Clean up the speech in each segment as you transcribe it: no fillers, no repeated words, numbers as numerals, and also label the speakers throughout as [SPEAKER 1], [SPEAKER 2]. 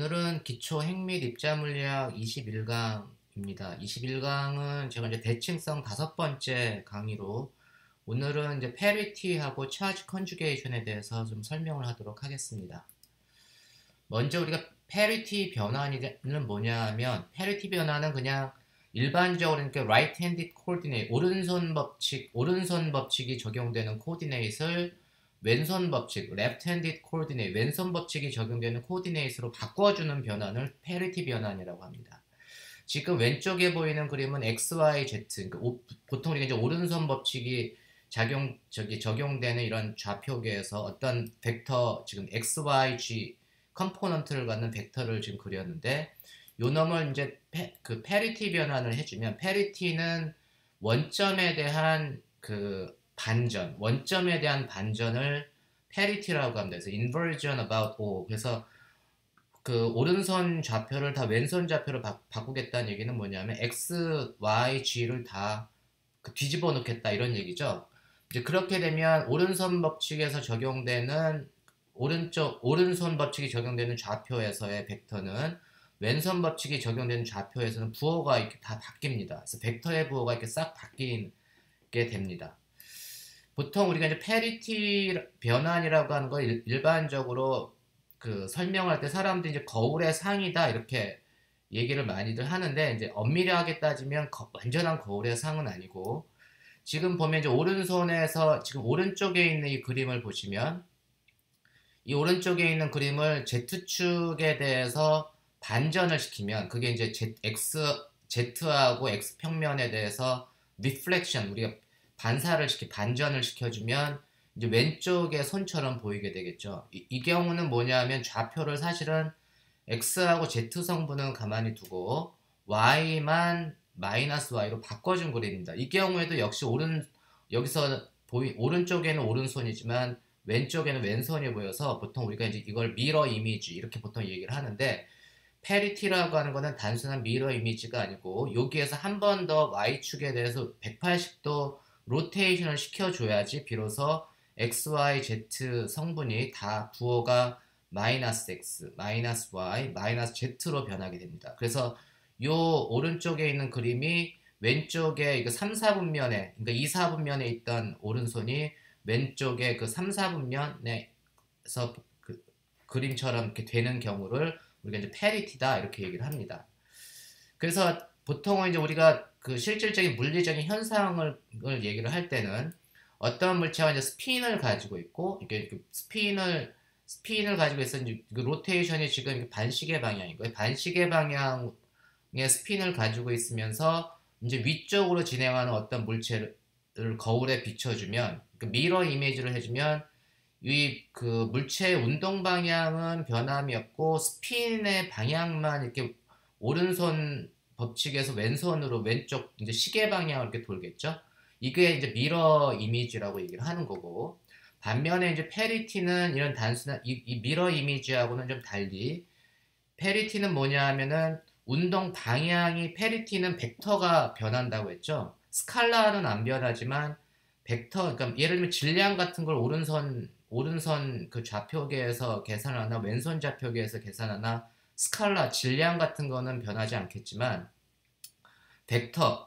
[SPEAKER 1] 오늘은 기초 핵 및 입자 물리학 21강입니다. 21강은 제가 이제 대칭성 다섯 번째 강의로 오늘은 이제 페리티하고 차지 컨주게이션에 대해서 좀 설명을 하도록 하겠습니다. 먼저 우리가 페리티 변환은 뭐냐 하면 페리티 변환은 그냥 일반적으로 이렇게 right handed coordinate 오른손 법칙이 적용되는 코디네이트를 왼손 법칙 left handed coordinate 왼손 법칙이 적용되는 코디네이트로 바꿔주는 변환을 페리티 변환이라고 합니다. 지금 왼쪽에 보이는 그림은 x, y, z 그러니까 보통 우리가 이제 오른손 법칙이 적용되는 이런 좌표계에서 어떤 벡터 지금 x, y, g 컴포넌트를 갖는 벡터를 지금 그렸는데 요 놈을 이제 페리티 변환을 해주면 페리티는 원점에 대한 원점에 대한 반전을 페리티라고 합니다. 그래서 inversion about O. 그래서 그 오른손 좌표를 다 왼손 좌표로 바꾸겠다는 얘기는 뭐냐면 x, y, g를 다 뒤집어 놓겠다 이런 얘기죠. 이제 그렇게 되면 오른손 법칙에서 적용되는 오른손 법칙이 적용되는 좌표에서의 벡터는 왼손 법칙이 적용되는 좌표에서는 부호가 이렇게 다 바뀝니다. 그래서 벡터의 부호가 이렇게 싹 바뀌게 됩니다. 보통 우리가 이제 페리티 변환이라고 하는 걸 일반적으로 설명할 때 사람들이 이제 거울의 상이다 이렇게 얘기를 많이들 하는데 이제 엄밀하게 따지면 완전한 거울의 상은 아니고 지금 보면 이제 오른손에서 지금 오른쪽에 있는 이 그림을 보시면 이 오른쪽에 있는 그림을 Z축에 대해서 반전을 시키면 그게 이제 Z하고 X평면에 대해서 리플렉션 우리가 반전을 시켜주면 이제 왼쪽의 손처럼 보이게 되겠죠. 이 경우는 뭐냐면 좌표를 사실은 X하고 Z 성분은 가만히 두고 Y만 마이너스 Y로 바꿔준 그림입니다. 이 경우에도 역시 여기서 오른쪽에는 오른손이지만 왼쪽에는 왼손이 보여서 보통 우리가 이제 이걸 미러 이미지 이렇게 보통 얘기를 하는데 페리티라고 하는 거는 단순한 미러 이미지가 아니고 여기에서 한 번 더 Y축에 대해서 180도 로테이션을 시켜줘야지 비로소 X, Y, Z 성분이 다 부호가 마이너스 X, 마이너스 Y, 마이너스 Z로 변하게 됩니다. 그래서 요 오른쪽에 있는 그림이 왼쪽에 이거 3, 4분면에 그러니까 2, 4분면에 있던 오른손이 왼쪽에 그 3, 4분면에서 그림처럼 이렇게 되는 경우를 우리가 이제 페리티다 이렇게 얘기를 합니다. 그래서 보통은 이제 우리가 실질적인 물리적인 현상을 얘기를 할 때는 어떤 물체가 이제 스핀을 가지고 있고 이게 스핀을 가지고 있어 이제 로테이션이 지금 반시계 방향이고요. 반시계 방향의 스핀을 가지고 있으면서 이제 위쪽으로 진행하는 어떤 물체를 거울에 비춰주면 미러 이미지를 해주면 이 물체의 운동 방향은 변함이 없고 스핀의 방향만 이렇게 오른손 법칙에서 왼손으로 왼쪽 이제 시계 방향으로 이렇게 돌겠죠. 이게 이제 미러 이미지라고 얘기를 하는 거고 반면에 이제 페리티는 이런 단순한 이 미러 이미지하고는 좀 달리 페리티는 뭐냐 하면은 운동 방향이 페리티는 벡터가 변한다고 했죠. 스칼라는 안 변하지만 벡터 그러니까 예를 들면 질량 같은 걸 오른손 그 좌표계에서 계산하나 왼손 좌표계에서 계산하나 스칼라 질량 같은 거는 변하지 않겠지만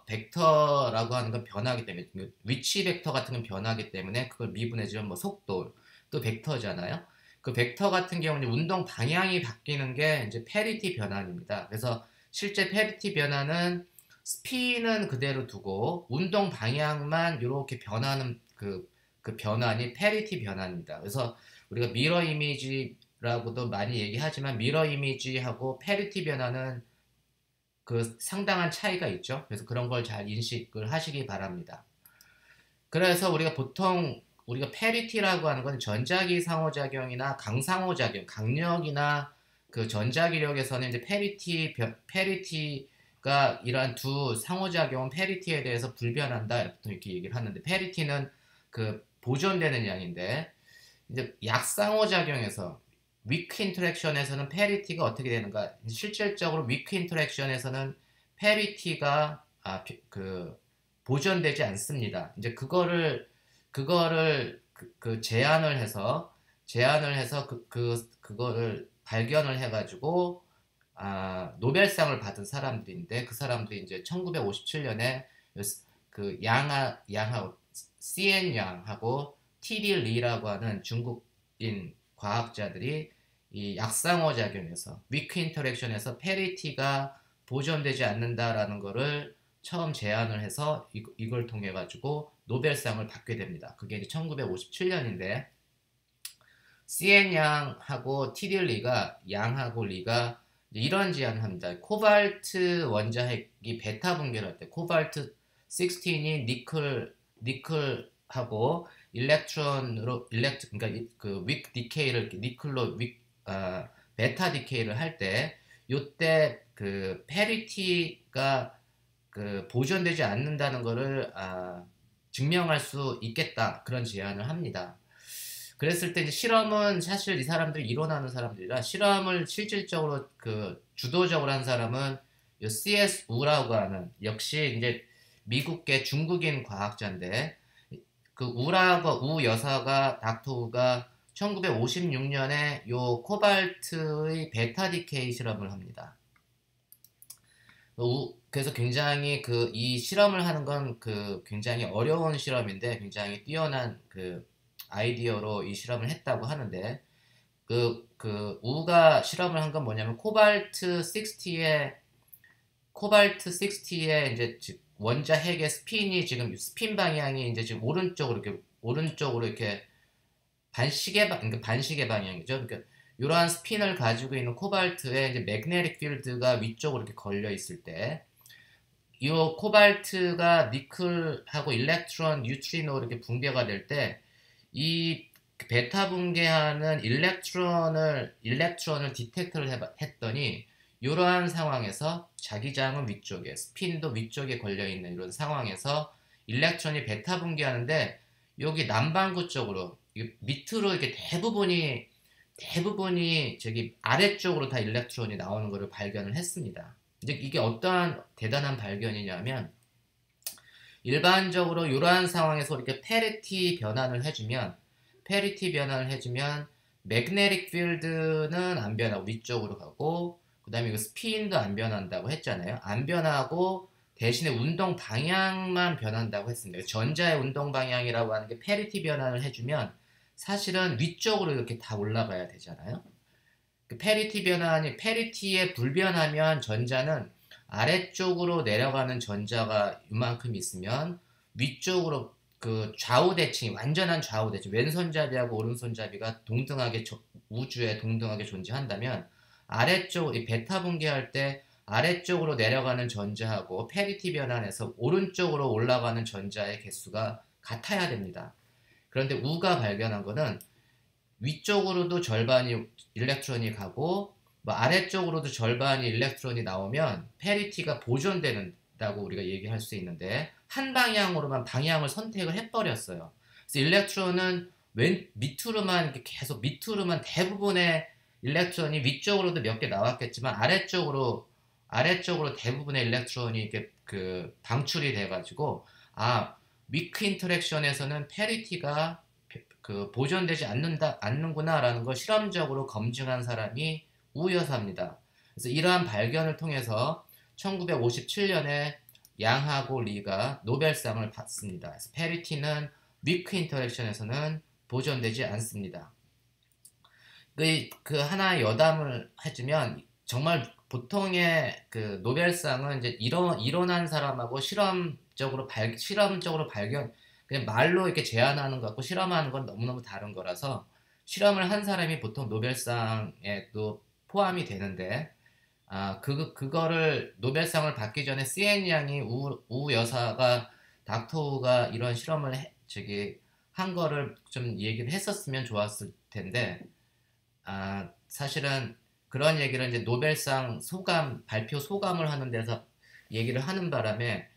[SPEAKER 1] 벡터라고 하는 건 변하기 때문에 위치 벡터 같은 건 변하기 때문에 그걸 미분해주면 뭐 속도 또 벡터잖아요. 그 벡터 같은 경우는 운동 방향이 바뀌는 게 이제 페리티 변환입니다. 그래서 실제 페리티 변환은 스피는 그대로 두고 운동 방향만 이렇게 변하는 그 변환이 페리티 변환입니다. 그래서 우리가 미러 이미지라고도 많이 얘기하지만 미러 이미지하고 페리티 변환은 상당한 차이가 있죠. 그래서 그런 걸 잘 인식을 하시기 바랍니다. 그래서 우리가 페리티라고 하는 건 전자기 상호작용이나 강상호작용, 강력이나 전자기력에서는 이제 페리티가 이러한 두 상호작용은 페리티에 대해서 불변한다 이렇게 얘기를 하는데 페리티는 보존되는 양인데 이제 약상호작용에서 위크 인터랙션에서는 페리티가 어떻게 되는가? 실질적으로 위크 인터랙션에서는 페리티가 보존되지 않습니다. 이제 그거를 제한을 해서 그거를 발견을 해가지고 노벨상을 받은 사람들인데 그 사람들이 이제 1957년에 그 양하고 CN 양하고 TD 리라고 하는 중국인 과학자들이 이 약상호 작용에서 위크 인터랙션에서 페리티가 보존되지 않는다라는 거를 처음 제안을 해서 이걸 통해 가지고 노벨상을 받게 됩니다. 그게 이제 1957년인데 CN 양하고 TD 리가 양하고 리가 이런 제안을 합니다. 코발트 원자핵이 베타 붕괴를 할 때 코발트 16이 니클하고 일렉트론으로 그러니까 그 윅 디케이를 니클로 베타 디케이를 할 때 요때 그 페리티가 그 보존되지 않는다는 것을 증명할 수 있겠다 그런 제안을 합니다. 그랬을 때 이제 실험은 사실 이 사람들이 이론하는 사람들이라 실험을 실질적으로 그 주도적으로 한 사람은 CS 우라고 하는 역시 이제 미국계 중국인 과학자인데 그 우 여사가 닥터 우가 1956년에 요 코발트의 베타 디케이 실험을 합니다. 그래서 굉장히 그 이 실험을 하는 건 그 굉장히 어려운 실험인데 굉장히 뛰어난 그 아이디어로 이 실험을 했다고 하는데 그 우가 실험을 한 건 뭐냐면 코발트 60의 이제 원자핵의 스핀이 지금 스핀 방향이 이제 지금 오른쪽으로 이렇게 그러니까 반시계 방향이죠. 그러니까 이러한 스핀을 가지고 있는 코발트에 이제 매그네틱 필드가 위쪽으로 이렇게 걸려 있을 때 이 코발트가 니클하고 일렉트론, 뉴트리노 이렇게 붕괴가 될 때 이 베타 붕괴하는 일렉트론을 디텍트를 했더니 이러한 상황에서 자기장은 위쪽에 스핀도 위쪽에 걸려 있는 이런 상황에서 일렉트론이 베타 붕괴하는데 여기 남반구 쪽으로 밑으로 이렇게 대부분이 저기 아래쪽으로 다 일렉트론이 나오는 것을 발견을 했습니다. 이제 이게 어떠한 대단한 발견이냐면 일반적으로 이러한 상황에서 이렇게 페리티 변환을 해주면 매그네틱 필드는 안 변하고 위쪽으로 가고 그 다음에 이거 스핀도 안 변한다고 했잖아요. 안 변하고 대신에 운동 방향만 변한다고 했습니다. 전자의 운동 방향이라고 하는 게 페리티 변환을 해주면 사실은 위쪽으로 이렇게 다 올라가야 되잖아요. 그 페리티에 불변하면 전자는 아래쪽으로 내려가는 전자가 이만큼 있으면 위쪽으로 그 완전한 좌우 대칭, 왼손잡이하고 오른손잡이가 우주에 동등하게 존재한다면 이 베타 붕괴할 때 아래쪽으로 내려가는 전자하고 페리티 변환에서 오른쪽으로 올라가는 전자의 개수가 같아야 됩니다. 그런데 우가 발견한 거는 위쪽으로도 절반이 일렉트론이 가고 아래쪽으로도 절반이 일렉트론이 나오면 페리티가 보존된다고 우리가 얘기할 수 있는데 한 방향으로만 방향을 선택을 해버렸어요. 그래서 일렉트론은 밑으로만 계속 대부분의 일렉트론이 위쪽으로도 몇 개 나왔겠지만 아래쪽으로 대부분의 일렉트론이 이렇게 그 방출이 돼가지고 위크 인터랙션에서는 페리티가 그 보존되지 않는구나라는 걸 실험적으로 검증한 사람이 우 여사입니다. 그래서 이러한 발견을 통해서 1957년에 양하고 리가 노벨상을 받습니다. 그래서 페리티는 위크 인터랙션에서는 보존되지 않습니다. 그 하나 여담을 해주면 정말 보통의 그 노벨상은 이제 이론한 사람하고 실험적으로 발견 그냥 말로 이렇게 제안하는 것하고 실험하는 건 너무너무 다른 거라서 실험을 한 사람이 보통 노벨상에 또 포함이 되는데 그거를 노벨상을 받기 전에 CN 양이 우 여사가 닥터 우가 이런 실험을 한 거를 좀 얘기를 했었으면 좋았을 텐데 사실은 그런 얘기를 이제 노벨상 발표 소감을 하는 데서 얘기를 하는 바람에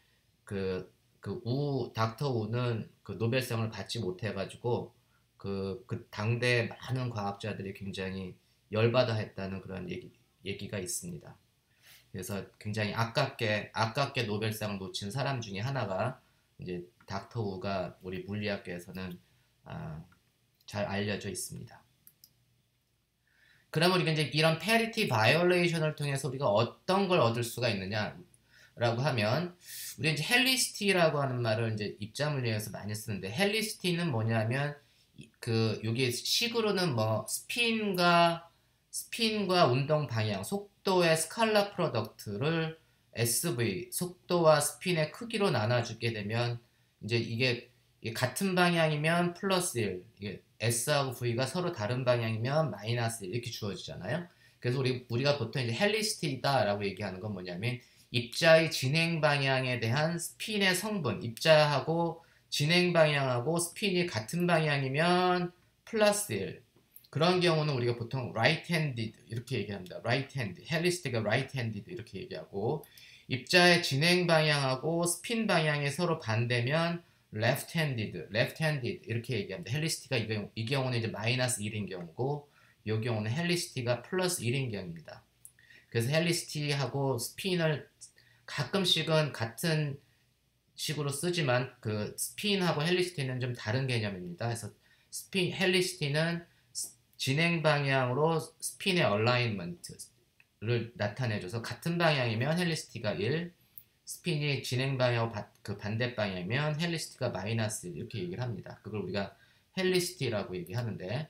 [SPEAKER 1] 닥터 우는 그 노벨상을 받지 못해가지고 그 당대 많은 과학자들이 굉장히 열받아 했다는 그런 얘기가 있습니다. 그래서 굉장히 아깝게 노벨상을 놓친 사람 중에 하나가 이제 닥터 우가 우리 물리학계에서는 잘 알려져 있습니다. 그러면 우리가 이제 이런 parity violation을 통해서 우리가 어떤 걸 얻을 수가 있느냐라고 하면 우리 이제 헬리시티라고 하는 말을 이제 입자물리에서 많이 쓰는데 헬리시티는 뭐냐면 그 여기 식으로는 뭐 스핀과 운동 방향, 속도의 스칼라 프로덕트를 SV 속도와 스핀의 크기로 나눠주게 되면 이제 이게 같은 방향이면 플러스 1, 이게 S하고 V가 서로 다른 방향이면 마이너스 1 이렇게 주어지잖아요. 그래서 우리가 보통 이제 헬리시티다라고 얘기하는 건 뭐냐면 입자의 진행 방향에 대한 스핀의 성분, 입자하고 진행 방향하고 스핀이 같은 방향이면 플러스 1. 그런 경우는 우리가 보통 right-handed 이렇게 얘기합니다. right-handed, 헬리시티가 right-handed 이렇게 얘기하고 입자의 진행 방향하고 스핀 방향이 서로 반대면 left-handed 이렇게 얘기합니다. 헬리시티가 이 경우는 이제 마이너스 1인 경우고 이 경우는 헬리시티가 플러스 1인 경우입니다. 그래서 헬리시티하고 스핀을 가끔씩은 같은 식으로 쓰지만 그 스핀하고 헬리시티는 좀 다른 개념입니다. 그래서 헬리시티는 진행 방향으로 스핀의 얼라인먼트를 나타내줘서 같은 방향이면 헬리시티가 1, 스핀이 진행 방향하고 그 반대 방향이면 헬리시티가 마이너스 1 이렇게 얘기를 합니다. 그걸 우리가 헬리시티라고 얘기하는데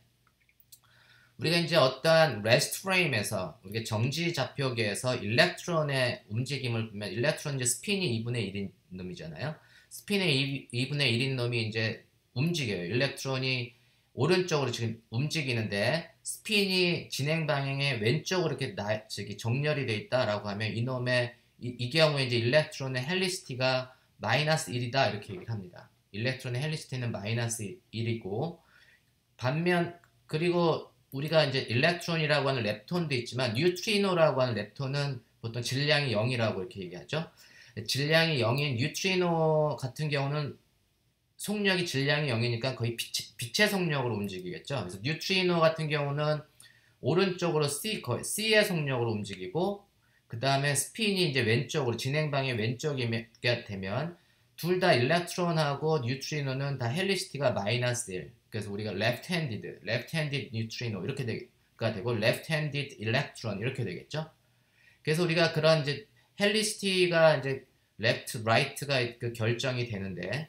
[SPEAKER 1] 우리가 이제 어떠한 레스트 프레임에서 우리가 정지 좌표계에서 일렉트론의 움직임을 보면 일렉트론 이제 스핀이 2분의 1인 놈이잖아요. 스핀의 2분의 1인 놈이 이제 움직여요. 일렉트론이 오른쪽으로 지금 움직이는데 스핀이 진행 방향의 왼쪽으로 이렇게 정렬이 돼 있다라고 하면 이놈의 이 경우에 이제 일렉트론의 헬리시티가 마이너스 1이다 이렇게 얘기를 합니다. 일렉트론의 헬리시티는 마이너스 1이고 반면 그리고 우리가 이제 일렉트론이라고 하는 렙톤도 있지만 뉴트리노라고 하는 렙톤은 보통 질량이 0이라고 이렇게 얘기하죠. 질량이 0인 뉴트리노 같은 경우는 속력이 질량이 0이니까 거의 빛의 속력으로 움직이겠죠. 그래서 뉴트리노 같은 경우는 오른쪽으로 C의 속력으로 움직이고 그 다음에 스핀이 이제 왼쪽으로 진행 방향 왼쪽이 되면 둘 다 일렉트론하고 뉴트리노는 다 헬리시티가 마이너스 1. 그래서 우리가 left-handed neutrino 이렇게 되고 left-handed electron 이렇게 되겠죠. 그래서 우리가 그런 이제 헬리시티가 이제 left, right가 그 결정이 되는데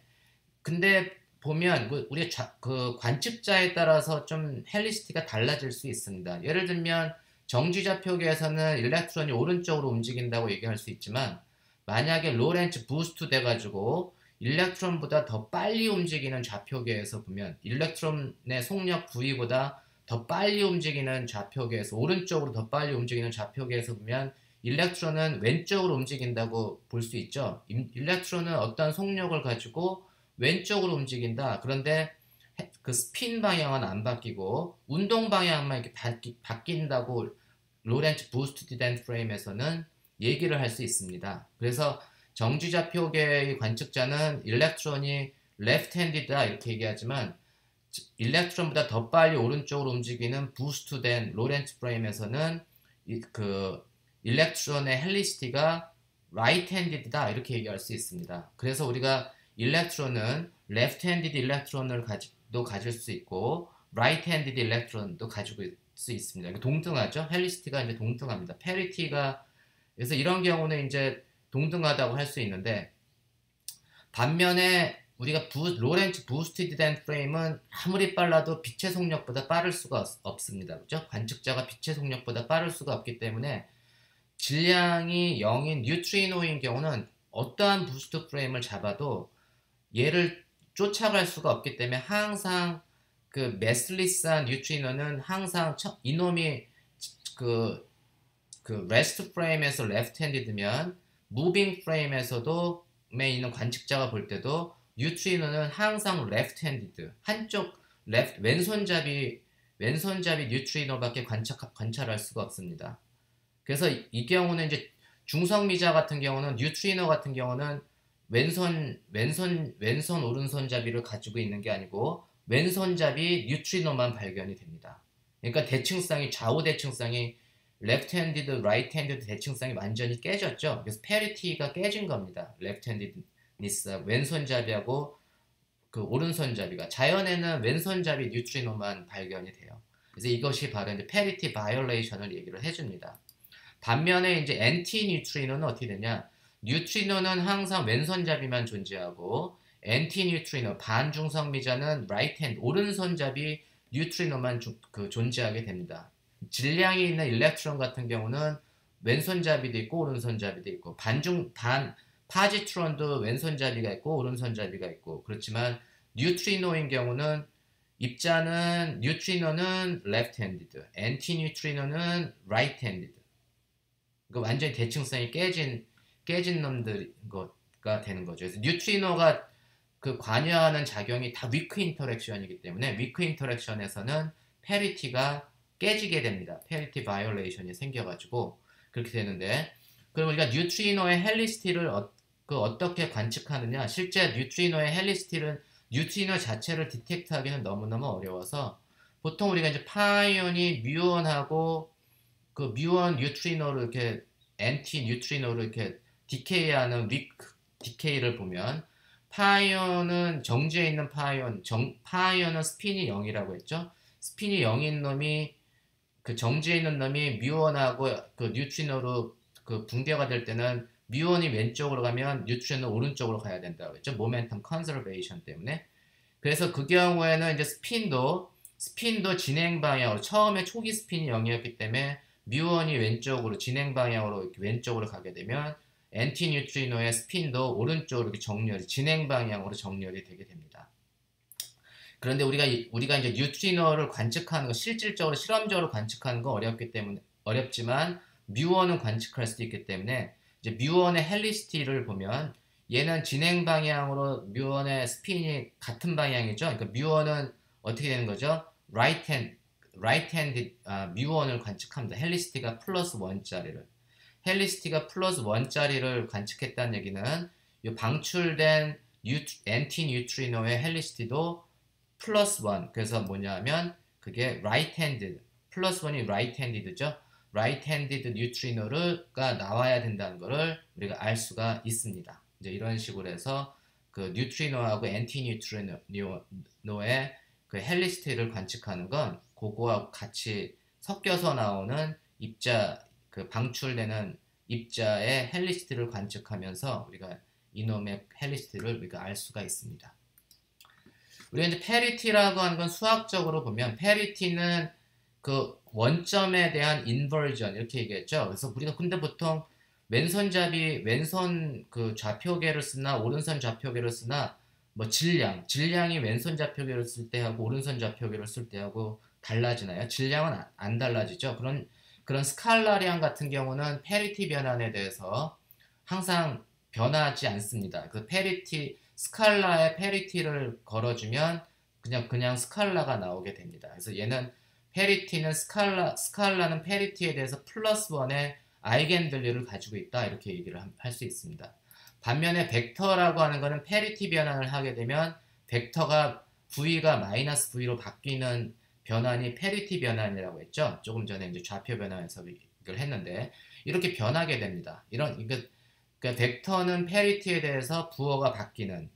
[SPEAKER 1] 근데 보면 우리 그 관측자에 따라서 좀 헬리시티가 달라질 수 있습니다. 예를 들면 정지좌표계에서는 일렉트론이 오른쪽으로 움직인다고 얘기할 수 있지만 만약에 로렌츠 부스트 돼가지고 일렉트론보다 더 빨리 움직이는 좌표계에서 보면 일렉트론의 속력 V보다 더 빨리 움직이는 좌표계에서 오른쪽으로 더 빨리 움직이는 좌표계에서 보면 일렉트론은 왼쪽으로 움직인다고 볼 수 있죠. 일렉트론은 어떤 속력을 가지고 왼쪽으로 움직인다. 그런데 그 스핀 방향은 안 바뀌고 운동 방향만 이렇게 바뀐다고 로렌츠 부스트 된 프레임에서는 얘기를 할 수 있습니다. 그래서 정지좌표계의 관측자는 일렉트론이 left-handed다 이렇게 얘기하지만 일렉트론보다 더 빨리 오른쪽으로 움직이는 부스트된 로렌츠 프레임에서는 그 일렉트론의 헬리시티가 right-handed다 이렇게 얘기할 수 있습니다. 그래서 우리가 일렉트론은 left-handed 일렉트론을 가질 수 있고 right-handed 일렉트론도 가지고 있을 수 있습니다. 동등하죠? 헬리시티가 이제 동등합니다. parity가 그래서 이런 경우는 이제 동등하다고 할 수 있는데 반면에 우리가 로렌츠 부스티드 된 프레임은 아무리 빨라도 빛의 속력보다 빠를 수가 없습니다. 그렇죠? 관측자가 빛의 속력보다 빠를 수가 없기 때문에 질량이 0인 뉴트리노인 경우는 어떠한 부스트 프레임을 잡아도 얘를 쫓아갈 수가 없기 때문에 항상 그 매슬리스한 뉴트리노는 항상 이놈이 그 레스트 프레임에서 레프트 핸디드면 무빙 프레임에서도 에 있는 관측자가 볼 때도 뉴트리노는 항상 레프트 핸디드 한쪽 왼손잡이 뉴트리노밖에 관찰할 수가 없습니다. 그래서 이 경우는 이제 중성미자 같은 경우는 뉴트리노 같은 경우는 왼손 오른손잡이를 가지고 있는 게 아니고 왼손잡이 뉴트리노만 발견이 됩니다. 그러니까 대칭성이 좌우 대칭성이 레프트 핸디드, 라이트 핸디드 대칭성이 완전히 깨졌죠. 그래서 페리티가 깨진 겁니다. 레프트 핸디드니스 왼손잡이하고 그 오른손잡이가 자연에는 왼손잡이 뉴트리노만 발견이 돼요. 그래서 이것이 바로 이제 parity violation을 얘기를 해줍니다. 반면에 이제 anti neutrino는 어떻게 되냐? 뉴트리노는 항상 왼손잡이만 존재하고 anti neutrino 반중성미자는 right hand 오른손잡이 뉴트리노만 존재하게 됩니다. 질량이 있는 일렉트론 같은 경우는 왼손잡이도 있고 오른손잡이도 있고 파지트론도 왼손잡이가 있고 오른손잡이가 있고 그렇지만 뉴트리노인 경우는 입자는 뉴트리노는 left-handed, anti-neutrino는 right-handed. 그 완전히 대칭성이 깨진 놈들가 되는 거죠. 그래서 뉴트리노가 그 관여하는 작용이 다 위크 인터랙션이기 때문에 위크 인터랙션에서는 페리티가 깨지게 됩니다. 페리티 바이올레이션이 생겨가지고 그렇게 되는데 그럼 우리가 뉴트리노의 헬리시티를 어떻게 관측하느냐? 실제 뉴트리노의 헬리시티를 뉴트리노 자체를 디텍트하기는 너무너무 어려워서 보통 우리가 이제 파이온이 뮤온하고 그 뮤온 뉴트리노를 이렇게 엔티 뉴트리노를 이렇게 디케이하는 위크 디케이를 보면 파이온은 정지에 있는 파이온은 스핀이 0이라고 했죠. 스핀이 0인 놈이 그 정지에 있는 놈이 뮤온하고 그 뉴트리노로 그 붕괴가 될 때는 뮤온이 왼쪽으로 가면 뉴트리노는 오른쪽으로 가야 된다고 했죠. 모멘텀 컨저베이션 때문에. 그래서 그 경우에는 이제 스핀도 진행 방향으로 처음에 초기 스핀이 0이었기 때문에 뮤온이 왼쪽으로 진행 방향으로 이렇게 왼쪽으로 가게 되면 엔티 뉴트리노의 스핀도 오른쪽으로 이렇게 진행 방향으로 정렬이 되게 됩니다. 그런데 우리가 이제 뉴트리노를 관측하는 거 실질적으로 실험적으로 관측하는 거 어렵지만 뮤온은 관측할 수도 있기 때문에 이제 뮤온의 헬리시티를 보면 얘는 진행 방향으로 뮤온의 스핀이 같은 방향이죠. 그러니까 뮤온은 어떻게 되는 거죠? right hand 뮤온을 관측합니다. 헬리시티가 플러스 1짜리를. 헬리시티가 플러스 1짜리를 관측했다는 얘기는 이 방출된 엔티 뉴트리노의 헬리시티도 플러스 1. 그래서 뭐냐면 그게 right handed 플러스 1이 right handed죠. right handed 뉴트리노가 나와야 된다는 것을 우리가 알 수가 있습니다. 이제 이런 식으로 해서 그 뉴트리노하고 엔티 뉴트리노의 그 헬리시티를 관측하는 건 그거와 같이 섞여서 나오는 입자 그 방출되는 입자의 헬리시티를 관측하면서 우리가 이놈의 헬리시티를 우리가 알 수가 있습니다. 우리가 이제 페리티라고 하는 건 수학적으로 보면 페리티는 그 원점에 대한 인버전 이렇게 얘기했죠. 그래서 우리가 근데 보통 왼손 그 좌표계를 쓰나 오른손 좌표계를 쓰나 뭐 질량이 왼손 좌표계를 쓸 때하고 오른손 좌표계를 쓸 때하고 달라지나요? 질량은 안 달라지죠. 그런 스칼라량 같은 경우는 페리티 변환에 대해서 항상 변하지 않습니다. 그 스칼라에 페리티를 걸어주면 그냥 스칼라가 나오게 됩니다. 그래서 얘는 스칼라는 페리티에 대해서 플러스 1의 아이겐밸류를 가지고 있다 이렇게 얘기를 할 수 있습니다. 반면에 벡터라고 하는 것은 페리티 변환을 하게 되면 벡터가 V가 마이너스 V로 바뀌는 변환이 페리티 변환이라고 했죠. 조금 전에 이제 좌표 변환에서 이걸 했는데 이렇게 변하게 됩니다. 그러니까 벡터는 페리티에 대해서 부호가 바뀌는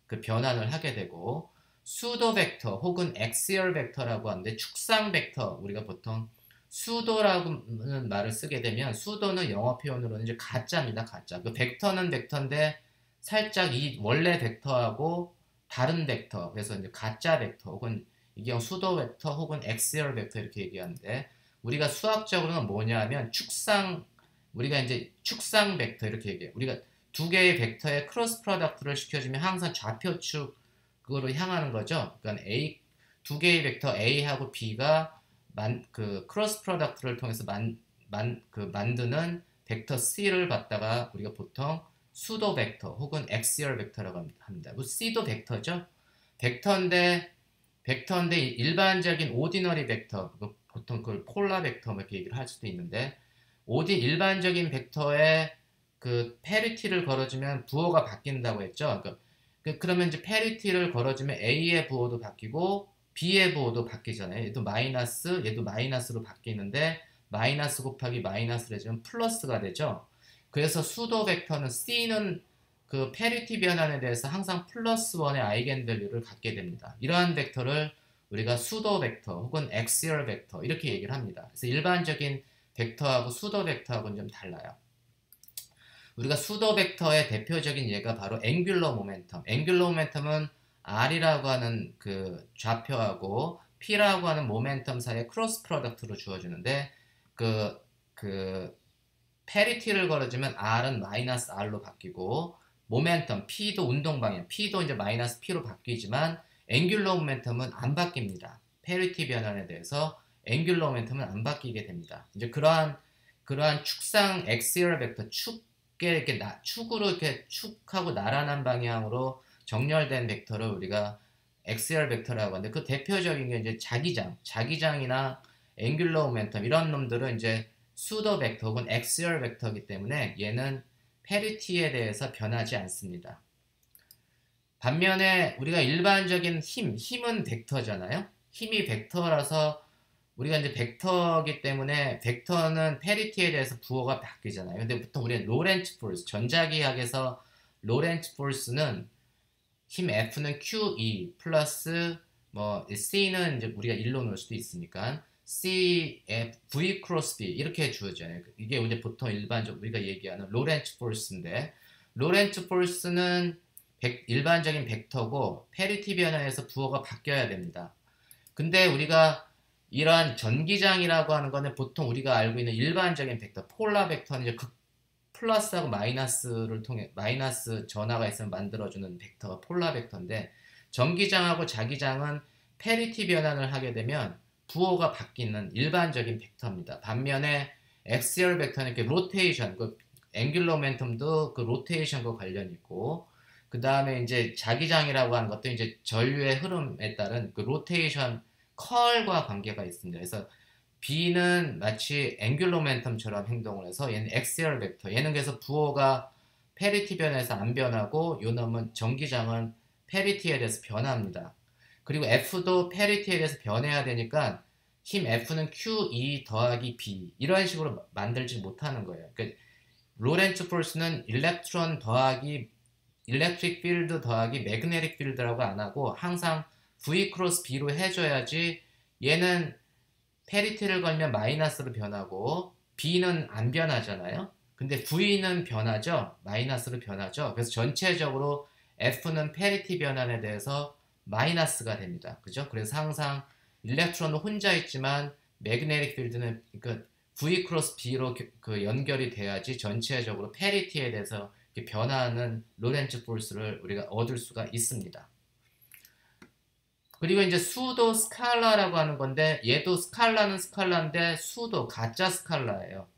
[SPEAKER 1] 그 변환을 하게 되고 수도 벡터 혹은 엑시얼 벡터라고 하는데 축상 벡터 우리가 보통 수도라는 말을 쓰게 되면 수도는 영어 표현으로는 이제 가짜입니다. 가짜. 그 벡터는 벡터인데 살짝 이 원래 벡터하고 다른 벡터 그래서 이제 가짜 벡터 혹은 이게 수도 벡터 혹은 엑시얼 벡터 이렇게 얘기하는데 우리가 수학적으로는 뭐냐면 우리가 이제 축상 벡터 이렇게 얘기해요. 우리가 두 개의 벡터의 크로스 프로덕트를 시켜주면 항상 좌표축으로 향하는 거죠. 그러니까 두 개의 벡터 A하고 B가 그 크로스 프로덕트를 통해서 만드는 벡터 C를 갖다가 우리가 보통 수도 벡터 혹은 엑시얼 벡터라고 합니다. 뭐 C도 벡터죠. 벡터인데 일반적인 오디너리 벡터 보통 그걸 폴라 벡터 이렇게 얘기를 할 수도 있는데 일반적인 벡터에 그 페리티를 걸어주면 부호가 바뀐다고 했죠. 그러면 이제 페리티를 걸어주면 A의 부호도 바뀌고 B의 부호도 바뀌잖아요. 얘도 마이너스로 바뀌는데 마이너스 곱하기 마이너스를 해주면 플러스가 되죠. 그래서 수도 벡터는 C는 그 페리티 변환에 대해서 항상 플러스 1의 아이겐밸류를 갖게 됩니다. 이러한 벡터를 우리가 수도 벡터 혹은 엑시얼 벡터 이렇게 얘기를 합니다. 그래서 일반적인 벡터하고 수도 벡터하고는 좀 달라요. 우리가 수도 벡터의 대표적인 예가 바로 앵귤러 모멘텀. 앵귤러 모멘텀은 R이라고 하는 그 좌표하고 P라고 하는 모멘텀 사이의 크로스 프로덕트로 주어지는데 그 페리티를 걸어주면 R은 마이너스 R로 바뀌고 모멘텀 P도 운동 방향 P도 이제 마이너스 P로 바뀌지만 앵귤러 모멘텀은 안 바뀝니다. 페리티 변환에 대해서 앵귤러 모멘텀은 안 바뀌게 됩니다. 이제 그러한 축상 엑시얼 벡터 축으로 이렇게 축하고 나란한 방향으로 정렬된 벡터를 우리가 엑시얼 벡터라고 하는데 그 대표적인 게 이제 자기장이나 앵귤러 모멘텀 이런 놈들은 이제 수도 벡터 혹은 엑시얼 벡터이기 때문에 얘는 페리티에 대해서 변하지 않습니다. 반면에 우리가 일반적인 힘은 벡터잖아요. 힘이 벡터라서 우리가 이제 벡터이기 때문에 벡터는 페리티에 대해서 부호가 바뀌잖아요. 근데 보통 우리는 로렌츠 포스, 전자기학에서 로렌츠 포스는 힘 F는 QE 플러스 뭐 C는 이제 우리가 1로 놓을 수도 있으니까 C, F, V 크로스 B 이렇게 주어져요. 이게 이제 보통 일반적으로 우리가 얘기하는 로렌츠 포스인데 로렌츠 포스는 일반적인 벡터고 페리티 변화에서 부호가 바뀌어야 됩니다. 근데 우리가 이러한 전기장이라고 하는 거는 보통 우리가 알고 있는 일반적인 벡터, 폴라 벡터는 이제 플러스하고 마이너스를 통해 마이너스 전하가 있으면 만들어주는 벡터가 폴라 벡터인데 전기장하고 자기장은 페리티 변환을 하게 되면 부호가 바뀌는 일반적인 벡터입니다. 반면에 엑시얼 벡터는 이렇게 로테이션, 그 앵귤러 모멘텀도 그 로테이션과 관련이 있고 그 다음에 이제 자기장이라고 하는 것도 이제 전류의 흐름에 따른 그 로테이션 컬과 관계가 있습니다. 그래서 B는 마치 앵귤러 모멘텀처럼 행동을 해서 얘는 엑시얼 벡터. 얘는 그래서 부호가 페리티 변해서 안 변하고 요 놈은 전기장은 페리티에 대해서 변합니다. 그리고 F도 페리티에 대해서 변해야 되니까 힘 F는 QE 더하기 B 이런 식으로 만들지 못하는 거예요. 그러니까 로렌츠 포스는 일렉트론 더하기 일렉트릭 필드 더하기 매그네틱 필드라고 안 하고 항상 V 크로스 B로 해줘야지 얘는 페리티를 걸면 마이너스로 변하고 B는 안 변하잖아요. 근데 V는 변하죠. 마이너스로 변하죠. 그래서 전체적으로 F는 페리티 변환에 대해서 마이너스가 됩니다. 그죠? 그래서 항상 일렉트론은 혼자 있지만 매그네틱 필드는 그러니까 V 크로스 B로 그 연결이 돼야지 전체적으로 페리티에 대해서 변화하는 로렌츠 포스를 우리가 얻을 수가 있습니다. 그리고 이제 수도 스칼라라고 하는 건데 얘도 스칼라는 스칼라인데 수도 가짜 스칼라예요.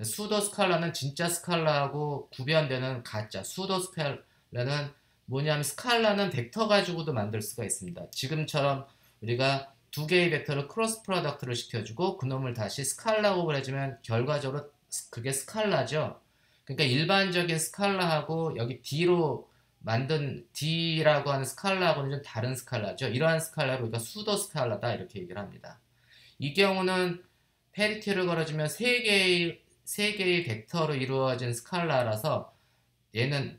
[SPEAKER 1] 수도 스칼라는 진짜 스칼라하고 구별되는 가짜. 수도 스칼라는 뭐냐면 스칼라는 벡터 가지고도 만들 수가 있습니다. 지금처럼 우리가 두 개의 벡터를 크로스 프로덕트를 시켜주고 그놈을 다시 스칼라고 해주면 결과적으로 그게 스칼라죠. 그러니까 일반적인 스칼라하고 여기 D로 만든 D라고 하는 스칼라하고는 좀 다른 스칼라죠. 이러한 스칼라를 우리가 수도 스칼라다 이렇게 얘기를 합니다. 이 경우는 페리티를 걸어주면 세 개의 벡터로 이루어진 스칼라라서 얘는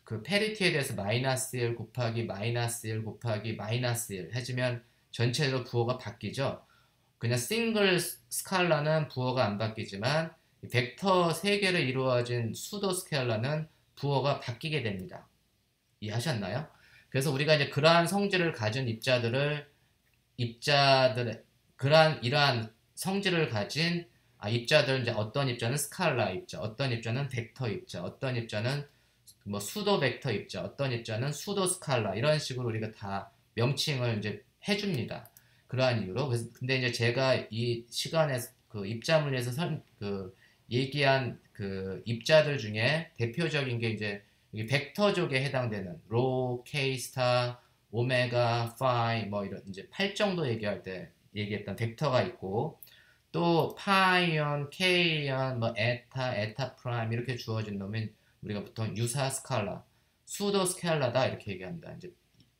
[SPEAKER 1] 그 페리티에 대해서 마이너스 1 곱하기 마이너스 1 곱하기 마이너스 1 해주면 전체적으로 부호가 바뀌죠. 그냥 싱글 스칼라는 부호가 안 바뀌지만 벡터 3개로 이루어진 수도 스칼라는 부호가 바뀌게 됩니다. 이해하셨나요? 그래서 우리가 이제 그러한 성질을 가진 이러한 성질을 가진 입자들 이제 어떤 입자는 스칼라 입자, 어떤 입자는 벡터 입자, 어떤 입자는 뭐 수도 벡터 입자, 어떤 입자는 수도 스칼라 이런 식으로 우리가 다 명칭을 이제 해줍니다. 그러한 이유로 그래서 근데 이제 제가 이 시간에 그 입자물리에서 얘기한 그 입자들 중에 대표적인 게 이제 벡터족에 해당되는 로, K 스타, 오메가, 파이 뭐 이런 이제 8 정도 얘기할 때 얘기했던 벡터가 있고 또 파이언, K언, 뭐 에타 프라임 이렇게 주어진 놈은 우리가 보통 유사 스칼라, 수도 스칼라다 이렇게 얘기합니다. 이제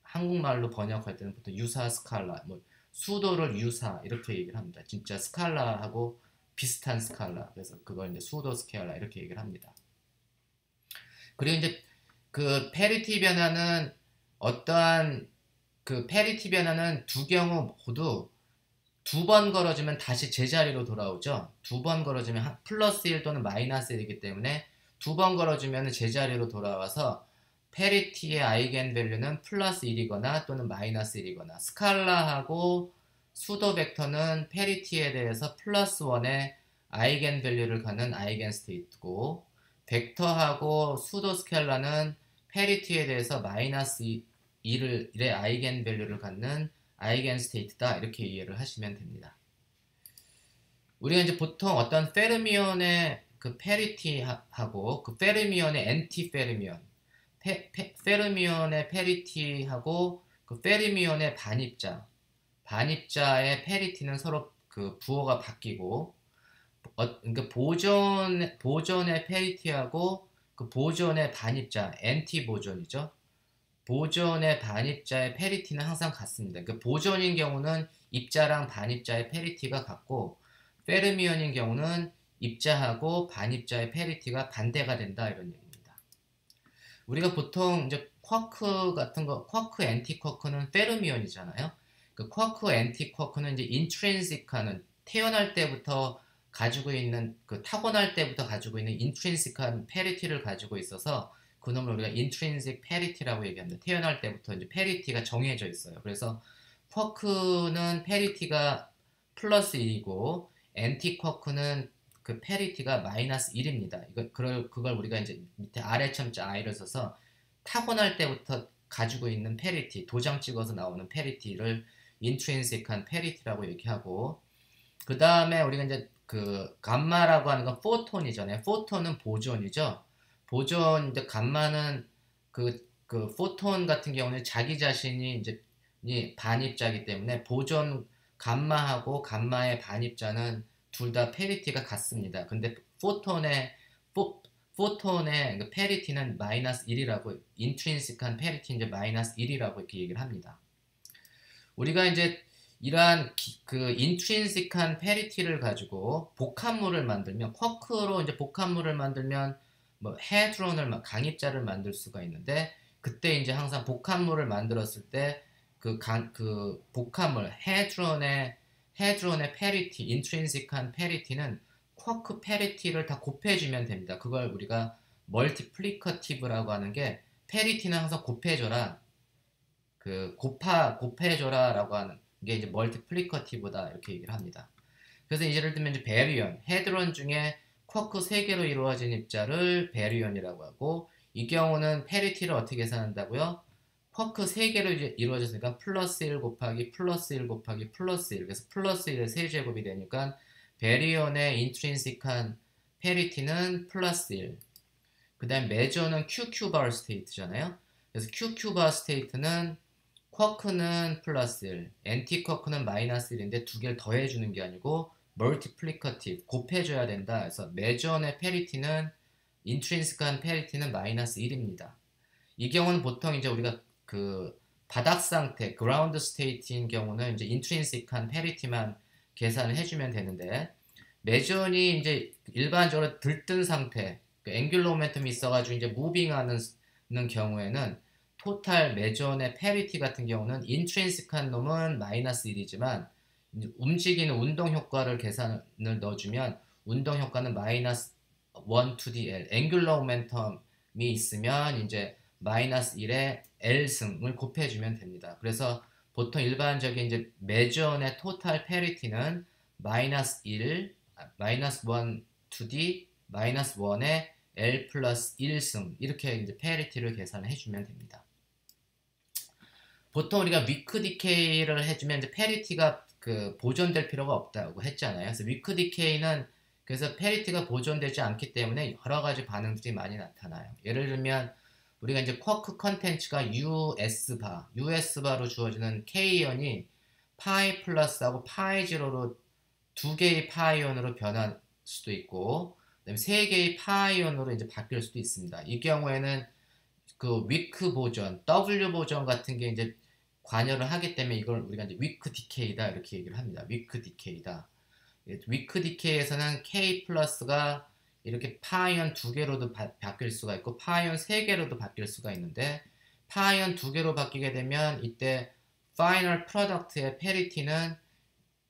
[SPEAKER 1] 한국말로 번역할 때는 보통 유사 스칼라, 뭐 수도를 유사 이렇게 얘기를 합니다. 진짜 스칼라하고 비슷한 스칼라. 그래서 그걸 이제 수도 스칼라 이렇게 얘기를 합니다. 그리고 이제 그 페리티 변화는 어떠한 그 페리티 변화는 두 경우 모두 두 번 걸어주면 다시 제자리로 돌아오죠. 두 번 걸어주면 플러스 1 또는 마이너스 1이기 때문에 두 번 걸어주면 제자리로 돌아와서 페리티의 아이겐 밸류는 플러스 1이거나 또는 마이너스 1이거나, 스칼라하고 수도 벡터는 페리티에 대해서 플러스 1의 아이겐 밸류를 갖는 아이겐 스테이트고, 벡터하고 수도 스켈라는 페리티에 대해서 마이너스 1의 아이겐 밸류를 갖는 아이겐 스테이트다, 이렇게 이해를 하시면 됩니다. 우리가 이제 보통 어떤 페르미온의 그 페리티하고 그 페르미온의 엔티 페르미온, 페르미온의 페리티하고 그 페르미온의 반입자의 페리티는 서로 그 부호가 바뀌고, 그러니까 보존의 페리티하고 그 보존의 반입자, 엔티 보존이죠. 보존의 반입자의 페리티는 항상 같습니다. 그 보존인 경우는 입자랑 반입자의 페리티가 같고, 페르미온인 경우는 입자하고 반입자의 페리티가 반대가 된다, 이런 얘기입니다. 우리가 보통 이제 쿼크 같은 거, 쿼크, 엔티쿼크는 페르미온이잖아요. 그 쿼크, 엔티쿼크는 이제 인트린식하는, 태어날 때부터 가지고 있는, 그 타고날 때부터 가지고 있는 인트린식한 페리티를 가지고 있어서 그놈을 우리가 intrinsic parity라고 얘기합니다. 태어날 때부터 이제 parity가 정해져 있어요. 그래서 쿼크는 parity가 플러스 1이고 엔티쿼크는 그 parity가 마이너스 1입니다. 그걸 우리가 이제 밑에 아래 첨자 i를 써서 타고날 때부터 가지고 있는 parity, 도장 찍어서 나오는 parity를 intrinsic한 parity라고 얘기하고, 그 다음에 우리가 이제 그 감마라고 하는 건 포톤이잖아요. 포톤은 보존이죠. 보존, 이제 감마는 그 포톤 같은 경우는 자기 자신이 이제 반입자이기 때문에 보존 감마하고 감마의 반입자는 둘 다 페리티가 같습니다. 근데 포톤의 그 페리티는 마이너스 1이라고, 인트린식한 페리티 이제 마이너스 1이라고 이렇게 얘기를 합니다. 우리가 이제 이러한 그 인트린식한 페리티를 가지고 복합물을 만들면, 쿼크로 이제 복합물을 만들면 뭐 헤드론을, 강입자를 만들 수가 있는데, 그때 이제 항상 복합물을 만들었을 때 그 복합물 헤드론의 페리티, 인트린식한 페리티는 쿼크 페리티를 다 곱해주면 됩니다. 그걸 우리가 멀티플리커티브라고 하는 게, 페리티는 항상 곱해줘라, 곱해줘라라고 하는 게 이제 멀티플리커티브다, 이렇게 얘기를 합니다. 그래서 예를 들면 이제 베리온, 헤드론 중에 쿼크 3개로 이루어진 입자를 베리온이라고 하고, 이 경우는 페리티를 어떻게 계산한다고요? 쿼크 3개로 이루어졌으니까 플러스 1 곱하기 플러스 1 곱하기 플러스 1, 그래서 플러스 1의 세제곱이 되니까 베리온의 인트린식한 페리티는 플러스 1. 그 다음 메저는 QQ 바 스테이트잖아요. 그래서 QQ 바 스테이트는 쿼크는 플러스 1, 엔티쿼크는 마이너스 1인데 두 개를 더해주는 게 아니고 멀티플리커티브, 곱해줘야 된다. 그래서 메전의 페리티는, 인트린식한 페리티는 마이너스 1입니다. 이 경우는 보통 이제 우리가 그 바닥 상태, 그라운드 스테이트인 경우는 이제 인트린식한 페리티만 계산을 해주면 되는데, 메전이 이제 일반적으로 들뜬 상태, 그 앵귤러 모멘텀이 있어가지고 이제 무빙하는 경우에는 토탈 메전의 페리티 같은 경우는 인트린식한 놈은 마이너스 1이지만 움직이는 운동 효과를 계산을 넣어주면 운동 효과는 마이너스 1 to the L, 앵귤러 모멘텀이 있으면 이제 마이너스 1의 L승을 곱해주면 됩니다. 그래서 보통 일반적인 이제 메전의 토탈 페리티는 마이너스 1, 마이너스 1 to the 마이너스 1의 L 플러스 1승, 이렇게 이제 페리티를 계산해 주면 됩니다. 보통 우리가 위크 디케이를 해주면 이제 페리티가 그 보존될 필요가 없다고 했잖아요. 그래서 위크 디케이는, 그래서 페리티가 보존되지 않기 때문에 여러 가지 반응들이 많이 나타나요. 예를 들면 우리가 이제 쿼크 컨텐츠가 US바로 주어지는 K이온이 파이 플러스하고 파이 제로로 두 개의 파이온으로 변할 수도 있고, 그다음에 세 개의 파이온으로 이제 바뀔 수도 있습니다. 이 경우에는 그 위크 보존, W 보존 같은 게 이제 관여를 하기 때문에 이걸 우리가 이제 위크 디케이다, 이렇게 얘기를 합니다. 위크 디케이다. 위크 디케이에서는 K 플러스가 이렇게 파이온 두 개로도 바뀔 수가 있고 파이온 세 개로도 바뀔 수가 있는데, 파이온 두 개로 바뀌게 되면 이때 파이널 프로덕트의 페리티는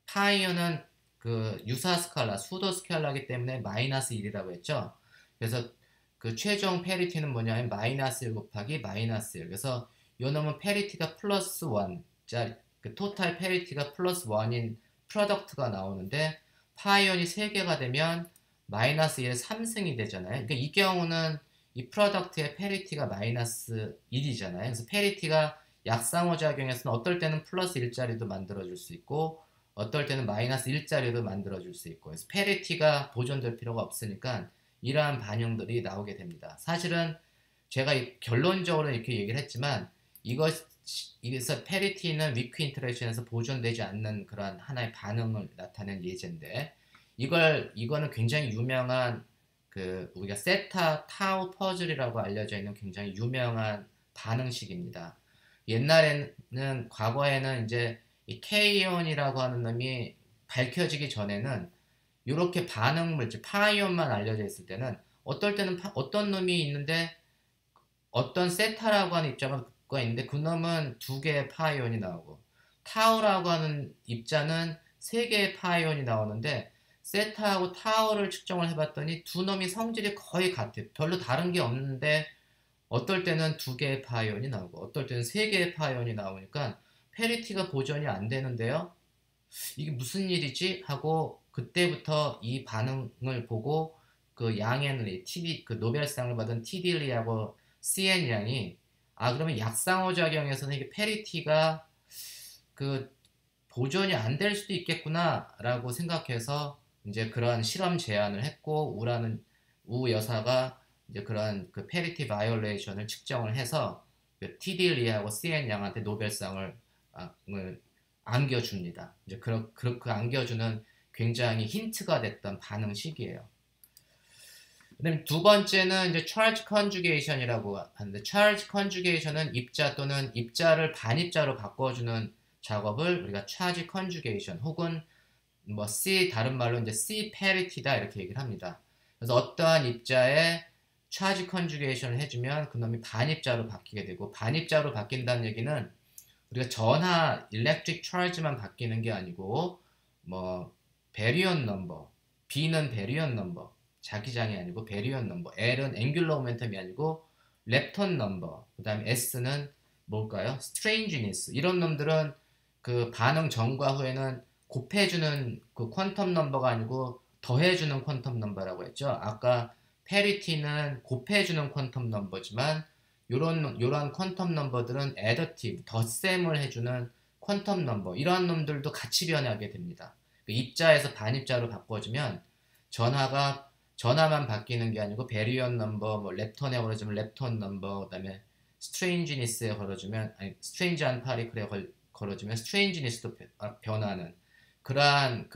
[SPEAKER 1] 파이어는 그 유사 스칼라, 수도 스칼라이기 때문에 마이너스 1이라고 했죠. 그래서 그 최종 페리티는 뭐냐면 마이너스 1 곱하기 마이너스 1. 그래서 요 놈은 페리티가 플러스 1, 그 토탈 페리티가 플러스 1인 프로덕트가 나오는데 파이온이 3개가 되면 마이너스 1의 3승이 되잖아요. 그러니까 이 경우는 이 프로덕트의 페리티가 마이너스 1이잖아요. 그래서 페리티가 약상호작용에서는 어떨 때는 플러스 1짜리도 만들어줄 수 있고 어떨 때는 마이너스 1짜리도 만들어줄 수 있고 그래서 페리티가 보존될 필요가 없으니까 이러한 반응들이 나오게 됩니다. 사실은 제가 결론적으로 이렇게 얘기를 했지만 이것에서 페리티는 위크 인터랙션에서 보존되지 않는 그런 하나의 반응을 나타낸 예제인데 이거는 굉장히 유명한 그 우리가 세타 타우 퍼즐이라고 알려져 있는 굉장히 유명한 반응식입니다. 옛날에는 과거에는 이제 이 K이온이라고 하는 놈이 밝혀지기 전에는 이렇게 반응물, 즉 파이온만 알려져 있을 때는 어떨 때는 어떤 놈이 있는데 어떤 세타라고 하는 입자가 있는데 그 놈은 2개의 파이온이 나오고 타우라고 하는 입자는 3개의 파이온이 나오는데 세타하고 타우를 측정을 해봤더니 두 놈이 성질이 거의 같아요. 별로 다른 게 없는데 어떨 때는 2개의 파이온이 나오고 어떨 때는 3개의 파이온이 나오니까 페리티가 보존이 안 되는데요. 이게 무슨 일이지? 하고 그때부터 이 반응을 보고 그 양헨리, 그 노벨상을 받은 티딜리하고 CN 양이 그러면 약상호작용에서는 이게 페리티가 그 보존이 안 될 수도 있겠구나 라고 생각해서 이제 그런 실험 제안을 했고 우 여사가 이제 그런 그 페리티 바이올레이션을 측정을 해서 그 티딜리하고 CN 양한테 노벨상을 안겨줍니다. 이제 그 안겨주는 굉장히 힌트가 됐던 반응식이에요. 그다음 두 번째는 이제 charge conjugation이라고 하는데 charge conjugation은 입자 또는 입자를 반입자로 바꿔주는 작업을 우리가 charge conjugation 혹은 뭐 다른 말로 이제 C parity다 이렇게 얘기를 합니다. 그래서 어떠한 입자에 charge conjugation을 해주면 그놈이 반입자로 바뀌게 되고 반입자로 바뀐다는 얘기는 우리가 전하 electric charge만 바뀌는 게 아니고 뭐 베리온 넘버, B는 베리온 넘버, 자기장이 아니고 베리온 넘버, L은 앵귤러 모멘텀이 아니고 렙톤 넘버, 그 다음에 S는 뭘까요? 스트레인지니스. 이런 놈들은 그 반응 전과 후에는 곱해주는 그 퀀텀 넘버가 아니고 더해주는 퀀텀 넘버라고 했죠. 아까 페리티는 곱해주는 퀀텀 넘버지만 요런 퀀텀 넘버들은 애더티브, 덧셈을 해주는 퀀텀 넘버 이러한 놈들도 같이 변하게 됩니다. 입자에서 반입자로 바꿔주면 전하만 바뀌는 게 아니고 베리온 넘버, 뭐 렙톤에 걸어주면 렙톤 넘버, 그다음에 스트레인지니스에 걸어주면 스트레인지한 파리클에 걸어주면 스트레인지니스도 변하는 그러한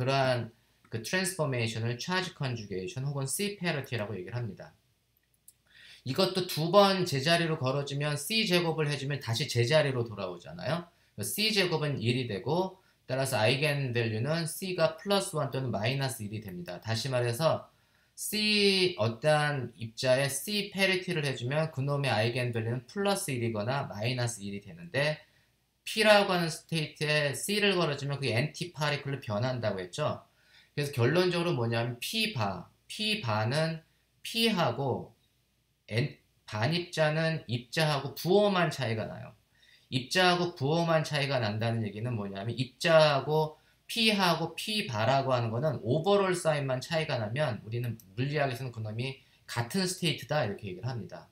[SPEAKER 1] 그 트랜스포메이션을 차지 컨주게이션 혹은 C 패러티라고 얘기를 합니다. 이것도 2번 제자리로 걸어주면 C 제곱을 해주면 다시 제자리로 돌아오잖아요. C 제곱은 1이 되고 따라서 아이겐 밸류는 C가 플러스 1 또는 마이너스 1이 됩니다. 다시 말해서 어떠한 입자에 C 패리티를 해주면 그놈의 아이겐 밸류는 플러스 1이거나 마이너스 1이 되는데 P라고 하는 스테이트에 C를 걸어주면 그게 엔티 파리클로 변한다고 했죠. 그래서 결론적으로 뭐냐면 P바는 P하고 반입자는 입자하고 부호만 차이가 나요. 입자하고 부호만 차이가 난다는 얘기는 뭐냐면 입자하고 P하고 P바라고 하는 거는 오버롤 사인만 차이가 나면 우리는 물리학에서는 그놈이 같은 스테이트다 이렇게 얘기를 합니다.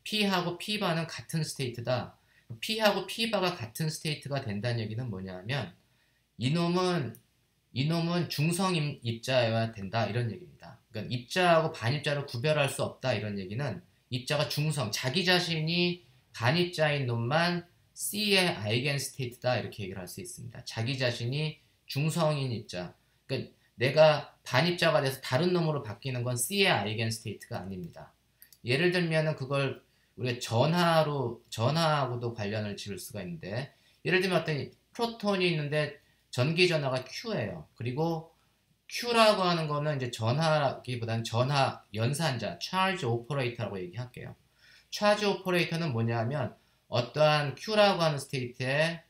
[SPEAKER 1] P하고 P바는 같은 스테이트다. P하고 P바가 같은 스테이트가 된다는 얘기는 뭐냐면 이놈은 중성 입자여야 된다 이런 얘기입니다. 그러니까 입자하고 반입자를 구별할 수 없다 이런 얘기는 입자가 중성, 자기 자신이 반입자인 놈만 C의 아이겐 스테이트다 이렇게 얘기를 할 수 있습니다. 자기 자신이 중성인 입자, 그러니까 내가 반입자가 돼서 다른 놈으로 바뀌는 건 C의 아이겐 스테이트가 아닙니다. 예를 들면은 그걸 우리가 전하하고도 관련을 지을 수가 있는데 예를 들면 어떤 프로톤이 있는데 전기 전하가 Q예요. 그리고 Q라고 하는 거는 이제 전하기보다는 전하 연산자, charge operator라고 얘기할게요. charge operator는 뭐냐면 어떠한 Q라고 하는 스테이트에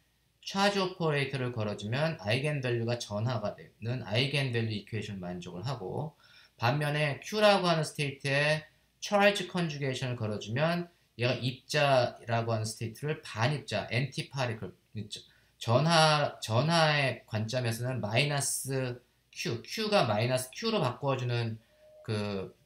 [SPEAKER 1] 차지 오퍼레이터를 걸어주면 아이겐밸류가 전하가 되는 아이겐밸류 이퀘이션을 만족을 하고, 반면에 Q라고 하는 스테이트에 charge conjugation을 걸어주면 얘가 입자라고 하는 스테이트를 반입자, antiparticle, 전하의 관점에서는 마이너스 Q가 마이너스 Q로 바꿔주는 그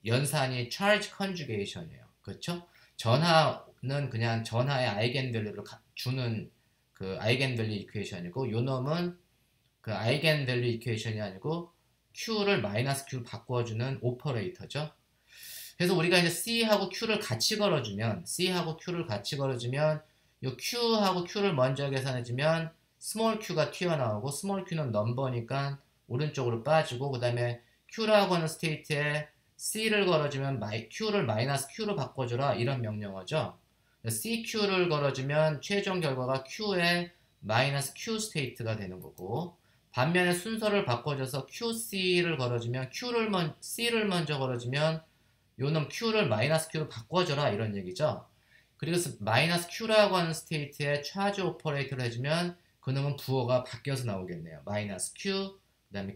[SPEAKER 1] 연산이 charge conjugation이에요. 그렇죠? 전하는 그냥 전하의 아이겐밸류를 주는 그 아이겐밸류 이퀘이션이고, 요 놈은 그 아이겐밸류 이퀘이션이 아니고 Q를 마이너스 Q로 바꿔주는 오퍼레이터죠. 그래서 우리가 이제 C하고 Q를 같이 걸어주면, 요 Q하고 Q를 먼저 계산해주면 스몰 q가 튀어나오고, 스몰 q는 넘버니까 오른쪽으로 빠지고, 그 다음에 Q라고 하는 스테이트에 C를 걸어주면 Q를 마이너스 Q로 바꿔줘라, 이런 명령어죠. CQ를 걸어주면 최종 결과가 Q의 마이너스 Q 스테이트가 되는 거고, 반면에 순서를 바꿔줘서 QC를 걸어주면 C를 먼저 걸어주면 요놈 Q를 마이너스 Q로 바꿔줘라, 이런 얘기죠. 그래서 마이너스 Q라고 하는 스테이트에 차지 오퍼레이터를 해주면 그놈은 부호가 바뀌어서 나오겠네요. 마이너스 Q, 그 다음에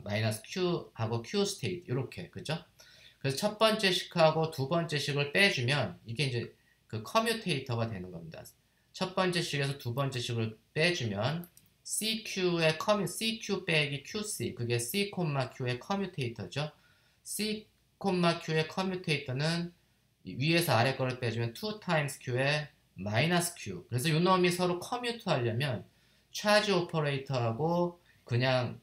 [SPEAKER 1] 마이너스 Q하고 Q 스테이트, 이렇게, 그죠? 그래서 첫 번째 식하고 두 번째 식을 빼주면 이게 이제 그 커뮤테이터가 되는 겁니다. 첫 번째 식에서 두 번째 식을 빼주면 CQ 빼기 QC, 그게 C, Q의 커뮤테이터죠. C, Q의 커뮤테이터는 위에서 아래 거를 빼주면 2 times Q의 마이너스 Q. 그래서 이 놈이 서로 커뮤트 하려면 차지 오퍼레이터하고 그냥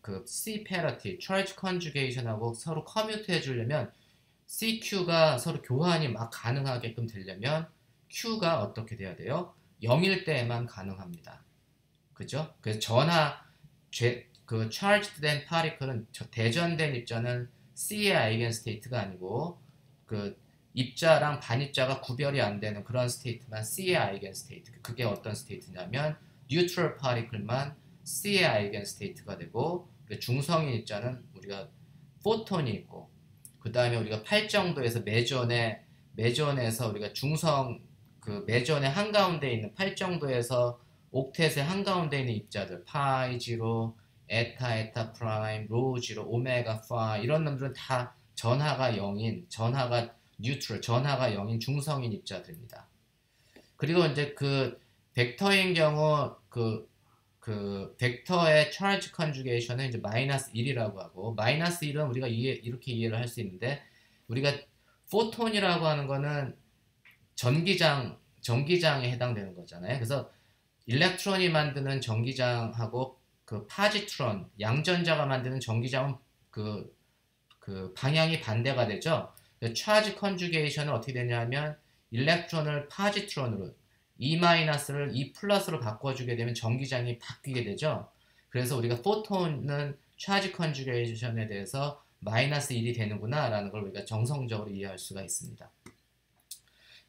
[SPEAKER 1] 그 C 패러티, charge conjugation하고 서로 커뮤트 해주려면 CQ가 서로 교환이 막 가능하게끔 되려면 Q가 어떻게 돼야 돼요? 0일 때에만 가능합니다. 그죠? 그래서 그 charged 된 particle은 대전된 입자는 C의 아이겐 스테이트가 아니고, 그 입자랑 반입자가 구별이 안 되는 그런 스테이트만 C의 아이겐 스테이트. 그게 어떤 스테이트냐면 neutral particle만 C의 아이겐 스테이트가 되고, 중성인 입자는 우리가 포톤이 있고, 그 다음에 우리가 8정도에서 매전에서 우리가 중성, 그 매전의 한가운데 있는 8정도에서 옥텟의 한가운데 있는 입자들, 파이 지로, 에타 프라임, 로 지로, 오메가 파, 이런 놈들은 다 전하가 0인, 전하가 뉴트럴, 전하가 0인 중성인 입자들입니다. 그리고 이제 그 벡터인 경우 그 벡터의 charge conjugation은 이제 마이너스 1이라고 하고, 마이너스 1은 우리가 이렇게 이해를 할 수 있는데, 우리가 포톤이라고 하는 거는 전기장에 해당되는 거잖아요. 그래서 일렉트론이 만드는 전기장하고 그 파지트론, 양전자가 만드는 전기장은 그 방향이 반대가 되죠. charge conjugation은 어떻게 되냐면 일렉트론을 파지트론으로, E-를 E+로 바꿔주게 되면 전기장이 바뀌게 되죠. 그래서 우리가 포톤은 charge conjugation에 대해서 마이너스 1이 되는구나 라는 걸 우리가 정성적으로 이해할 수가 있습니다.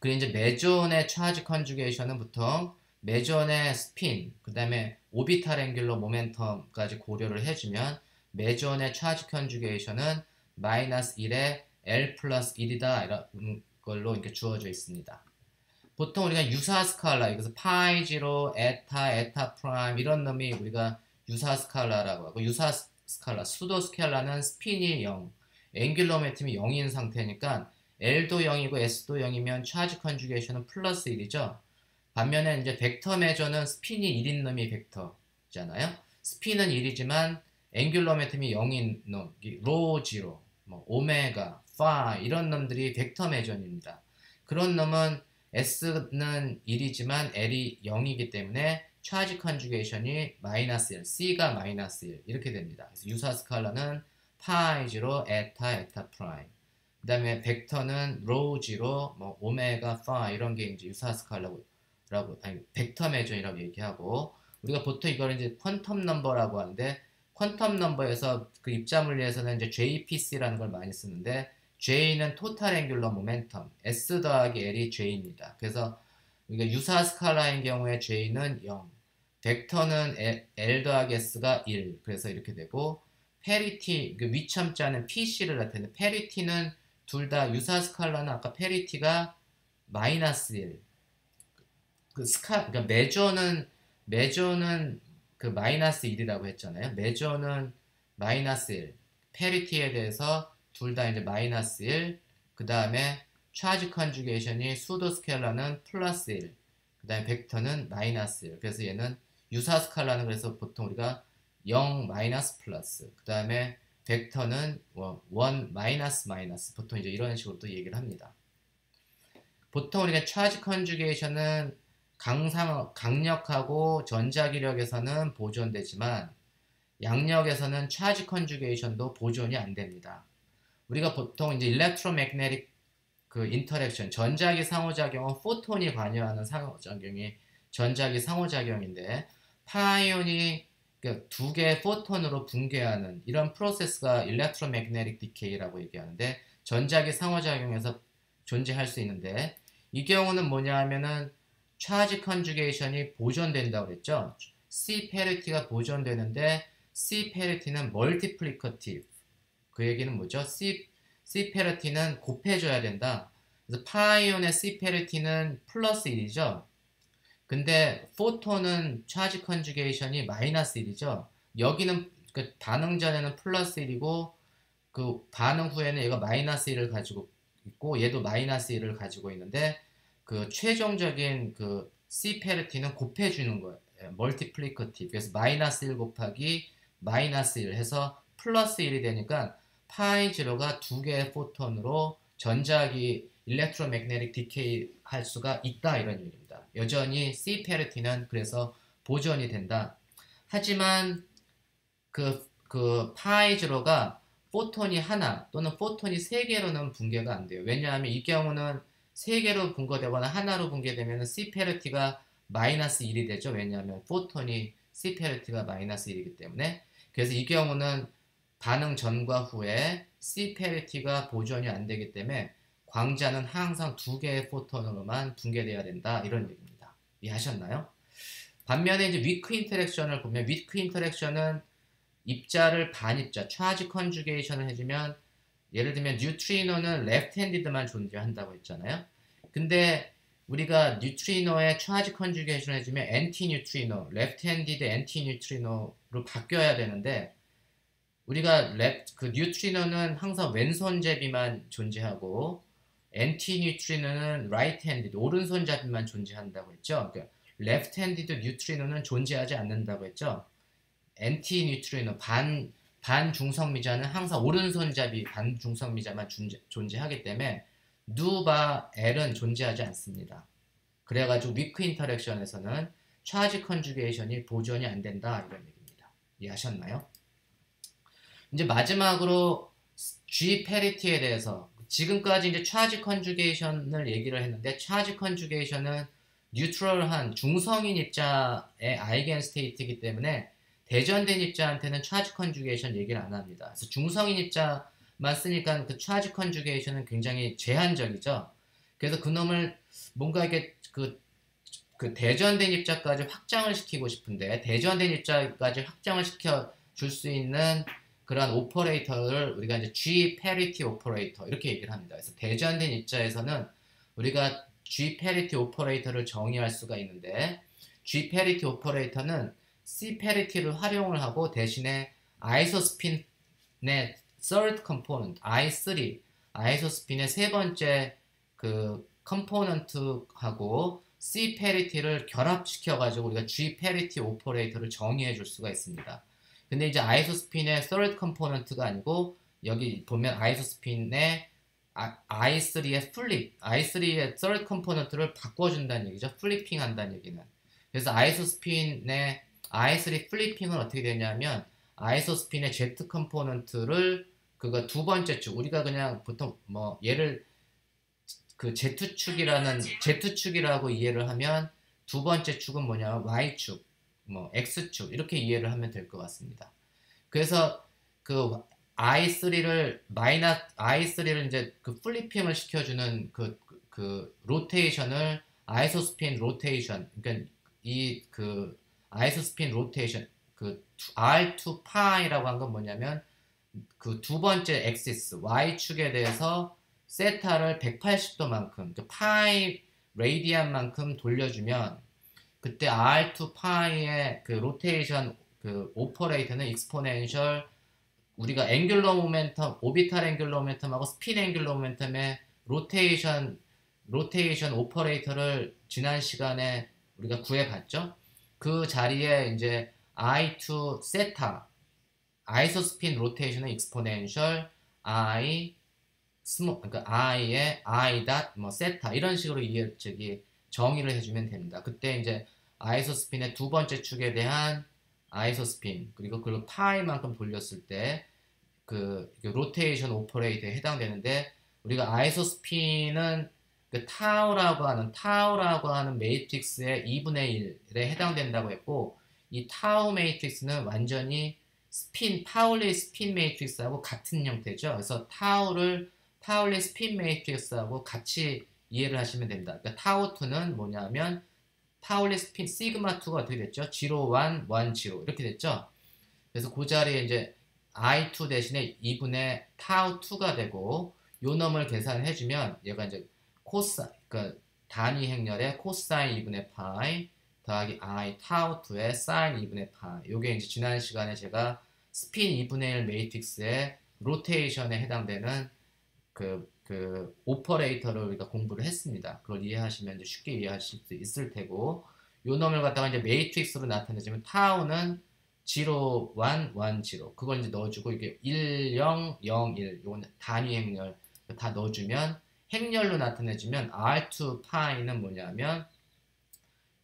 [SPEAKER 1] 그리고 이제 메존의 charge conjugation은 보통 메존의 스핀, 그 다음에 오비탈 앵귤러 모멘텀까지 고려를 해주면 메존의 charge conjugation은 마이너스 1에 L 플러스 1이다, 이런 걸로 이렇게 주어져 있습니다. 보통 우리가 유사 스칼라, 그래서 파이 지로, 에타 프라임, 이런 놈이 우리가 유사 스칼라라고 하고, 유사 스칼라, 수도 스칼라는 스핀이 0, 앵귤러 모멘텀이 0인 상태니까 L도 0이고 S도 0이면 charge conjugation은 플러스 1이죠. 반면에 이제 벡터 메저는 스핀이 1인 놈이 벡터잖아요. 스핀은 1이지만 앵귤러 모멘텀이 0인 놈, 로 지로, 뭐 오메가, 파, 이런 놈들이 벡터 메저입니다. 그런 놈은 S는 1이지만 L이 0이기 때문에 charge conjugation이 마이너스 1, C가 마이너스 1 이렇게 됩니다. 그래서 유사 스칼라는 파이 지로, 에타 프라임. 그 다음에 벡터는 로 지로, 뭐 오메가, 파, 이런 게 이제 유사 스칼라고, 벡터 메저이라고 얘기하고, 우리가 보통 이걸 이제 퀀텀 넘버라고 하는데, 퀀텀 넘버에서 그 입자 물리에서는 이제 JPC라는 걸 많이 쓰는데, J는 토탈 앵귤러 모멘텀, S 더하기 L이 J입니다. 그래서 우리가 유사 스칼라인 경우에 J는 0, 벡터는 L 더하기 S가 1, 그래서 이렇게 되고, 페리티, 그 위첨자는 PC를 나타내는데, 페리티는 둘 다 유사 스칼라는 아까 페리티가 마이너스 1, 그러니까 메저는 그 마이너스 1이라고 했잖아요. 메저는 마이너스 1. 페리티에 대해서 둘 다 이제 마이너스 1. 그 다음에 차지 컨주게이션이 수도 스케일러는 플러스 1. 그 다음에 벡터는 마이너스 1. 그래서 얘는 유사 스칼라는 그래서 보통 우리가 0 마이너스 플러스. 그 다음에 벡터는 1 마이너스 마이너스. 보통 이제 이런 식으로 또 얘기를 합니다. 보통 우리가 차지 컨주게이션은 강력하고 전자기력에서는 보존되지만 양력에서는 차지 컨주게이션도 보존이 안 됩니다. 우리가 보통 이제 일렉트로매그네틱 그 인터랙션, 전자기 상호작용은 포톤이 관여하는 상호작용이 전자기 상호작용인데 파이온이 두 개의 포톤으로 붕괴하는 이런 프로세스가 일렉트로매그네틱 디케이라고 얘기하는데 전자기 상호작용에서 존재할 수 있는데 이 경우는 뭐냐 하면은 차지 컨주게이션이 보존된다고 그랬죠. C 페리티가 보존되는데 C 페리티는 멀티플리커티브. 그 얘기는 뭐죠? C 페리티는 곱해줘야 된다. 그래서 파이온의 C 페리티는 플러스 1이죠. 근데 포톤은 차지 컨주게이션이 마이너스 1이죠. 여기는 그 반응 전에는 플러스 1이고 그 반응 후에는 얘가 마이너스 1을 가지고 있고 얘도 마이너스 1을 가지고 있는데 그 최종적인 그 C 페리티는 곱해주는 거예요. 멀티플리커티브. 그래서 마이너스 1 곱하기 마이너스 1 해서 플러스 1이 되니까 파이 제로가 두 개의 포톤으로 전자기 일렉트로매그네틱 디케이 할 수가 있다 이런 얘기입니다. 여전히 C 페리티는 그래서 보존이 된다. 하지만 그 파이 제로가 포톤이 하나 또는 포톤이 세 개로는 붕괴가 안 돼요. 왜냐하면 이 경우는 세 개로 분거되거나 하나로 분괴되면 C 페리티가 마이너스 1이 되죠. 왜냐하면 포톤이 C 페리티가 마이너스 1이기 때문에. 그래서 이 경우는 반응 전과 후에 C 페리티가 보존이 안 되기 때문에 광자는 항상 두 개의 포톤으로만 붕괴되어야 된다 이런 얘기입니다. 이해하셨나요? 반면에 이제 위크 인터랙션을 보면 위크 인터랙션은 입자를 반입자, 차지 컨주게이션을 해주면 예를 들면 뉴트리노는 레프트 핸디드만 존재한다고 했잖아요. 근데 우리가 뉴트리노의 차지 컨주게이션을 해주면 엔티 뉴트리노, 레프트 핸디드 엔티 뉴트리노로 바뀌어야 되는데 우리가 그 뉴트리노는 항상 왼손잡이만 존재하고 엔티 뉴트리노는 라이트 핸디드 오른손잡이만 존재한다고 했죠. 그러니까 레프트 핸디드 뉴트리노는 존재하지 않는다고 했죠. 엔티 뉴트리노 반중성미자는 항상 오른손잡이 반중성미자만 존재하기 때문에 누바 L은 존재하지 않습니다. 그래가지고 위크 인터랙션에서는 차지 컨주게이션이 보존이 안 된다 이런 얘기입니다. 이해하셨나요? 이제 마지막으로 G 페리티에 대해서 지금까지 이제 차지 컨주게이션을 얘기를 했는데 차지 컨주게이션은 뉴트럴한 중성인 입자의 아이겐 스테이트이기 때문에 대전된 입자한테는 차지 컨주게이션 얘기를 안 합니다. 그래서 중성인 입자만 쓰니까 그 차지 컨주게이션은 굉장히 제한적이죠. 그래서 그놈을 뭔가 이렇게 그 대전된 입자까지 확장을 시키고 싶은데 대전된 입자까지 확장을 시켜 줄 수 있는 그런 오퍼레이터를 우리가 이제 G 페리티 오퍼레이터 이렇게 얘기를 합니다. 그래서 대전된 입자에서는 우리가 G 페리티 오퍼레이터를 정의할 수가 있는데 G 페리티 오퍼레이터는 C 페리티를 활용을 하고 대신에 아이소스핀의 third component I3 아이소스핀의 세 번째 그 컴포넌트하고 C 페리티를 결합시켜 가지고 우리가 G 페리티 오퍼레이터를 정의해 줄 수가 있습니다. 근데 이제 아이소스핀의 third component가 아니고 여기 보면 아이소스핀의 I3의 플립, I3의 third component를 바꿔준다는 얘기죠. 플리핑 한다는 얘기는. 그래서 아이소스핀의 I3 플리핑은 어떻게 되냐면 아이소스핀의 Z 컴포넌트를 그거 두 번째 축 우리가 그냥 보통 뭐 얘를 그 Z축이라고 이해를 하면 두 번째 축은 뭐냐면 Y축, 뭐 X축 이렇게 이해를 하면 될 것 같습니다. 그래서 그 I3를 이제 그 플리핑을 시켜주는 그 로테이션을 아이소스핀 로테이션 그러니까 이 그 아이소스핀 로테이션 그 R2 파이라고 한 건 뭐냐면 그 두 번째 엑시스 Y축에 대해서 세타를 180도만큼 그 파이 레디안만큼 돌려주면 그때 R2 파이의 그 로테이션 그 오퍼레이터는 익스포넨셜 우리가 앵귤러 모멘텀, 오비탈 앵귤러 모멘텀하고 스핀 앵귤러 모멘텀의 로테이션 오퍼레이터를 지난 시간에 우리가 구해봤죠. 그 자리에 이제 I2 세타 아이소스핀 로테이션은 익스포넨셜 I 그러니까 I의 I 닷 뭐 세타 이런 식으로 정의를 해주면 됩니다. 그때 이제 아이소스핀의 두 번째 축에 대한 아이소스핀 그리고 그걸 파이만큼 돌렸을 때 그 로테이션 오퍼레이터에 해당되는데 우리가 아이소스핀은 그 타우라고 하는 매트릭스의 2분의 1에 해당된다고 했고 이 타우 매트릭스는 완전히 파울리 스핀 매트릭스하고 같은 형태죠. 그래서 파울리 스핀 매트릭스하고 같이 이해를 하시면 됩니다. 그러니까 타우2는 뭐냐면 파울리 스핀 시그마2가 어떻게 됐죠? 0, 1, 1, 0 이렇게 됐죠. 그래서 그 자리에 이제 I2 대신에 2분의 타우2가 되고 요 놈을 계산해주면 얘가 이제 그러니까 단위 행렬의 코사인 2분의 파이 더하기 I 타우2의 사인 2분의 파이 요게 이제 지난 시간에 제가 스핀 2분의 1 매트릭스의 로테이션에 해당되는 그 오퍼레이터를 우리가 공부를 했습니다. 그걸 이해하시면 이제 쉽게 이해하실 수 있을 테고 요 놈을 갖다가 이제 매트릭스로 나타내주면 타우는 0, 1, 1, 0 그걸 이제 넣어주고 이게 1, 0, 0, 1 요건 단위 행렬 다 넣어주면 행렬로 나타내주면 R2 파이는 뭐냐면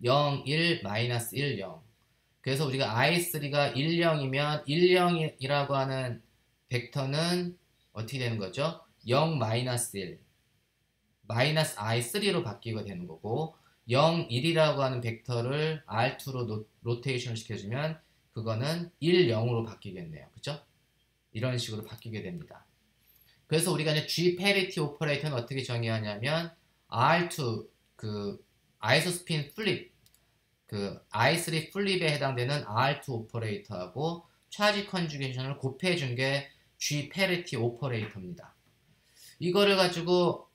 [SPEAKER 1] 0, 1, 마이너스 1, 0 그래서 우리가 I3가 1, 0이면 1, 0이라고 하는 벡터는 어떻게 되는 거죠? 0, 마이너스 1 마이너스 I3로 바뀌게 되는 거고 0, 1이라고 하는 벡터를 R2로 로테이션을 시켜주면 그거는 1, 0으로 바뀌겠네요. 그죠? 이런 식으로 바뀌게 됩니다. 그래서 우리가 이제 G 패리티 오퍼레이터는 어떻게 정의하냐면 R2 그 아이소스핀 플립 그 I3 플립에 해당되는 R2 오퍼레이터하고 차지 컨주게이션을 곱해준 게 G 패리티 오퍼레이터입니다. 이거를 가지고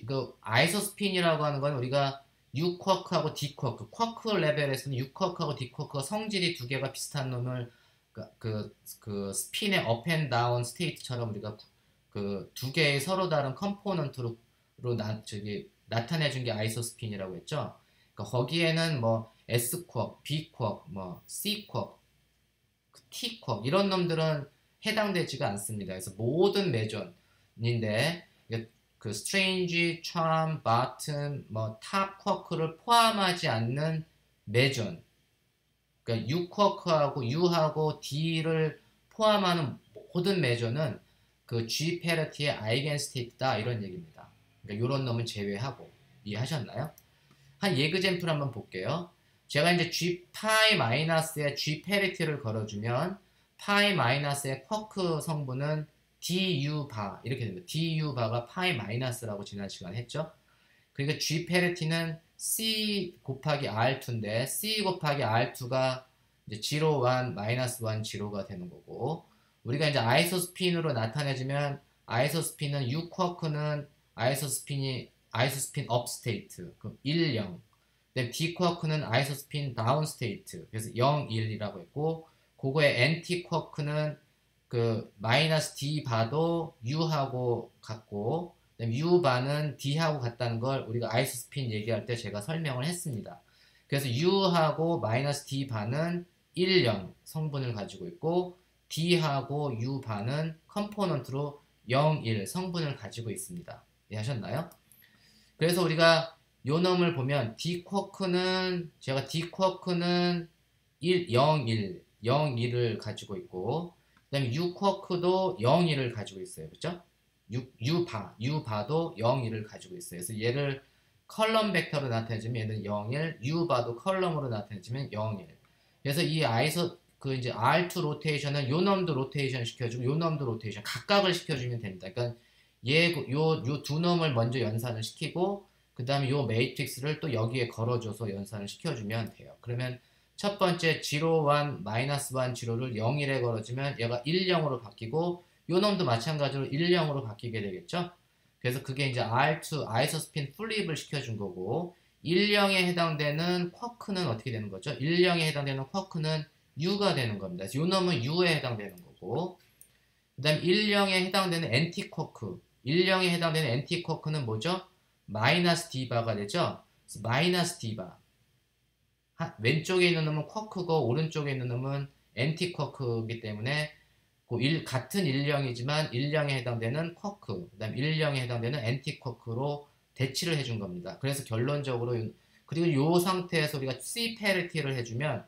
[SPEAKER 1] 그 아이소스핀이라고 하는 건 우리가 U쿼크하고 D쿼크, 쿼크 레벨에서는 U쿼크하고 D쿼크가 성질이 두 개가 비슷한 놈을 그 스핀의 업 앤 다운 스테이트처럼 우리가 그 두 개의 서로 다른 컴포넌트로 나타내준 게 아이소스핀이라고 했죠. 그러니까 거기에는 뭐 S쿼크, B쿼크, 뭐 C쿼크, T쿼크 이런 놈들은 해당되지가 않습니다. 그래서 모든 매존인데 그 스트레인지, 참, 바튼, 뭐 탑 쿼크를 포함하지 않는 매존 그러니까 U 쿼크하고 U하고 D를 포함하는 모든 매존은 그 G 패리티의 아이겐 스테이트다 이런 얘기입니다. 그러니까 이런 놈은 제외하고 이해하셨나요? 한 예그잼플 한번 볼게요. 제가 이제 G 파이 마이너스에 G 패리티를 걸어주면 파이 마이너스의 쿼크 성분은 du 바 이렇게 됩니다. du 바가 파이 마이너스라고 지난 시간에 했죠. 그러니까 G 패리티는 C 곱하기 R2인데 C 곱하기 R2가 이제 0, 1, 마이너스 1, 0가 되는 거고 우리가 이제 아이소스핀으로 나타내주면 아이소스핀은 U 쿼크는 아이소스핀 업 스테이트 1, 0 그다음에 D 쿼크는 아이소스핀 다운 스테이트 그래서 0, 1이라고 했고 그거의 NT 쿼크는 그 마이너스 D 바도 U하고 같고 그다음에 U 바는 D하고 같다는 걸 우리가 아이소스핀 얘기할 때 제가 설명을 했습니다. 그래서 U하고 마이너스 D 바는 1, 0 성분을 가지고 있고 D하고 U 바는 컴포넌트로 0, 1 성분을 가지고 있습니다. 이해하셨나요? 그래서 우리가 요 놈을 보면 제가 D 쿼크는 1, 0, 1, 0, 1을 가지고 있고 그 다음에 U 쿼크도 0, 1을 가지고 있어요. 그죠? U 바도 0, 1을 가지고 있어요. 그래서 얘를 컬럼 벡터로 나타내주면 얘는 0, 1, U 바도 컬럼으로 나타내주면 0, 1. 그래서 이 이제 R2 로테이션은 요 놈도 로테이션 시켜주고 요 놈도 로테이션 각각을 시켜주면 됩니다. 그러니까 요 두 놈을 먼저 연산을 시키고 그 다음에 요 매트릭스를 또 여기에 걸어줘서 연산을 시켜주면 돼요. 그러면 첫 번째 0, 1, 마이너스 1, 0를 0, 1에 걸어주면 얘가 1, 0으로 바뀌고 요 놈도 마찬가지로 1, 0으로 바뀌게 되겠죠. 그래서 그게 이제 R2 아이소스핀 플립을 시켜준 거고 1,0에 해당되는 쿼크는 어떻게 되는 거죠? 1,0에 해당되는 쿼크는 U가 되는 겁니다. 요놈은 U에 해당되는 거고, 그 다음 1,0에 해당되는 엔티쿼크, 1,0에 해당되는 엔티쿼크는 뭐죠? 마이너스 D바가 되죠? 그래서 마이너스 D바. 왼쪽에 있는 놈은 쿼크고 오른쪽에 있는 놈은 엔티쿼크이기 때문에 같은 1,0이지만 1,0에 해당되는 쿼크, 그 다음 1,0에 해당되는 엔티쿼크로 대치를 해준 겁니다. 그래서 결론적으로 그리고 이 상태에서 우리가 C 패리티를 해주면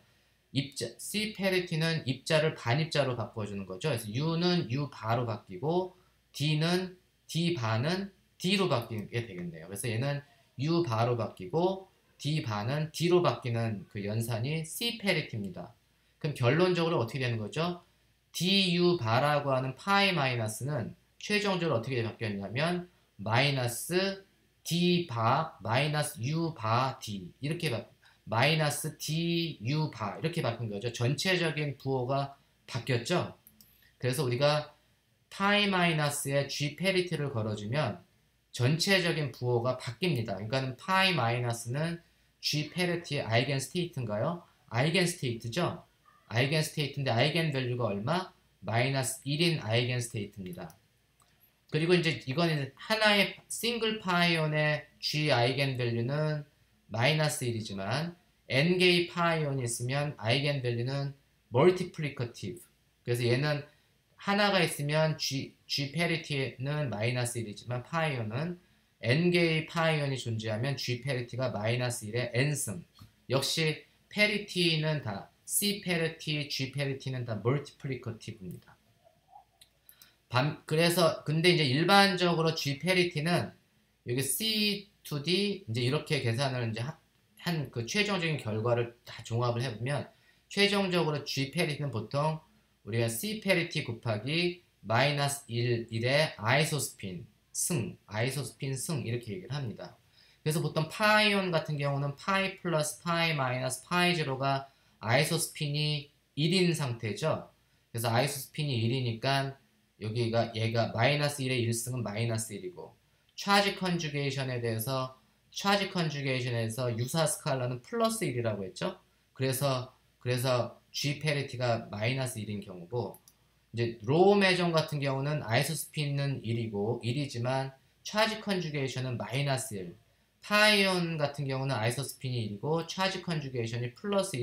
[SPEAKER 1] C 패리티는 입자를 반입자로 바꿔주는 거죠. 그래서 U는 U 바로 바뀌고 D는 D 바는 D로 바뀌게 되겠네요. 그래서 얘는 U 바로 바뀌고 D 바는 D로 바뀌는 그 연산이 C 패리티입니다. 그럼 결론적으로 어떻게 되는 거죠? du 바라고 하는 파이 마이너스는 최종적으로 어떻게 바뀌었냐면 마이너스 d 바 마이너스 u 바 d 이렇게 마이너스 du 바 이렇게 바뀐 거죠. 전체적인 부호가 바뀌었죠. 그래서 우리가 파이 마이너스에 g 페리티를 걸어주면 전체적인 부호가 바뀝니다. 그러니까 파이 마이너스는 g 페리티의 아이겐 스테이트인가요? 아이겐 스테이트죠. 아이겐 스테이트인데 아이겐 밸류가 얼마? 마이너스 1인 아이겐 스테이트입니다. 그리고 이제 이거는 하나의 싱글 파이온의 G 아이겐 밸류는 마이너스 1이지만 N개의 파이온이 있으면 아이겐 밸류는 멀티플리커티브. 그래서 얘는 하나가 있으면 G 패리티는 마이너스 1이지만 파이온은 N개의 파이온이 존재하면 G 패리티가 마이너스 1의 N승. 역시 패리티는 다 C 패리티, G 패리티는 다 멀티플리커티브입니다. 그래서 근데 이제 일반적으로 G 패리티는 여기 C to D 이제 이렇게 계산을 이제 한 그 최종적인 결과를 다 종합을 해보면 최종적으로 G 패리티는 보통 우리가 C 패리티 곱하기 마이너스 1의 아이소스핀 승 이렇게 얘기를 합니다. 그래서 보통 파이온 같은 경우는 파이 플러스 파이 마이너스 파이 제로가 아이소스핀이 1인 상태죠. 그래서 아이소스핀이 1이니까 여기가 얘가 마이너스 1의 1승은 마이너스 1이고 차지 컨주게이션에 대해서 차지 컨주게이션에서 유사 스칼라는 플러스 1이라고 했죠. 그래서 G 패리티가 마이너스 1인 경우고 이제 로우 매전 같은 경우는 아이소스핀은 1이지만 차지 컨주게이션은 마이너스 1. 파이온 같은 경우는 아이소스핀이 1이고 차지 컨주게이션이 플러스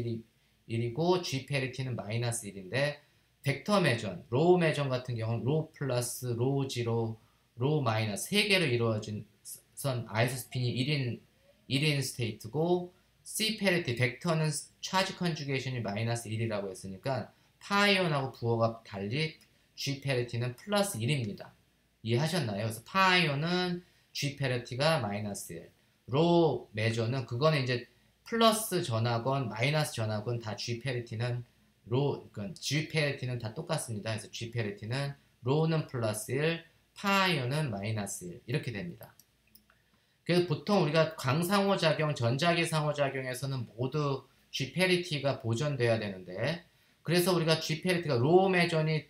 [SPEAKER 1] 1이고 G 패리티는 마이너스 1인데 벡터 매전, 로우 매전 같은 경우는 로우 플러스, 로우 지로, 로우 마이너스 3개로 이루어진 선 아이소스핀이 1인 스테이트고 C 패리티, 벡터는 차지 컨주게이션이 마이너스 1이라고 했으니까 파이온하고 부호가 달리 G 패리티는 플러스 1입니다. 이해하셨나요? 그래서 파이온은 G 패리티가 마이너스 1. 로우 매저는 그거는 이제 플러스 전하건 마이너스 전하건 다 G 패리티는 그러니까 G 패리티는 다 똑같습니다. 그래서 G 패리티는 로우는 플러스 1, 파이온은 마이너스 1 이렇게 됩니다. 그래서 보통 우리가 광상호작용, 전자기 상호작용에서는 모두 G 패리티가 보존돼야 되는데 그래서 우리가 G 패리티가 로우 매전이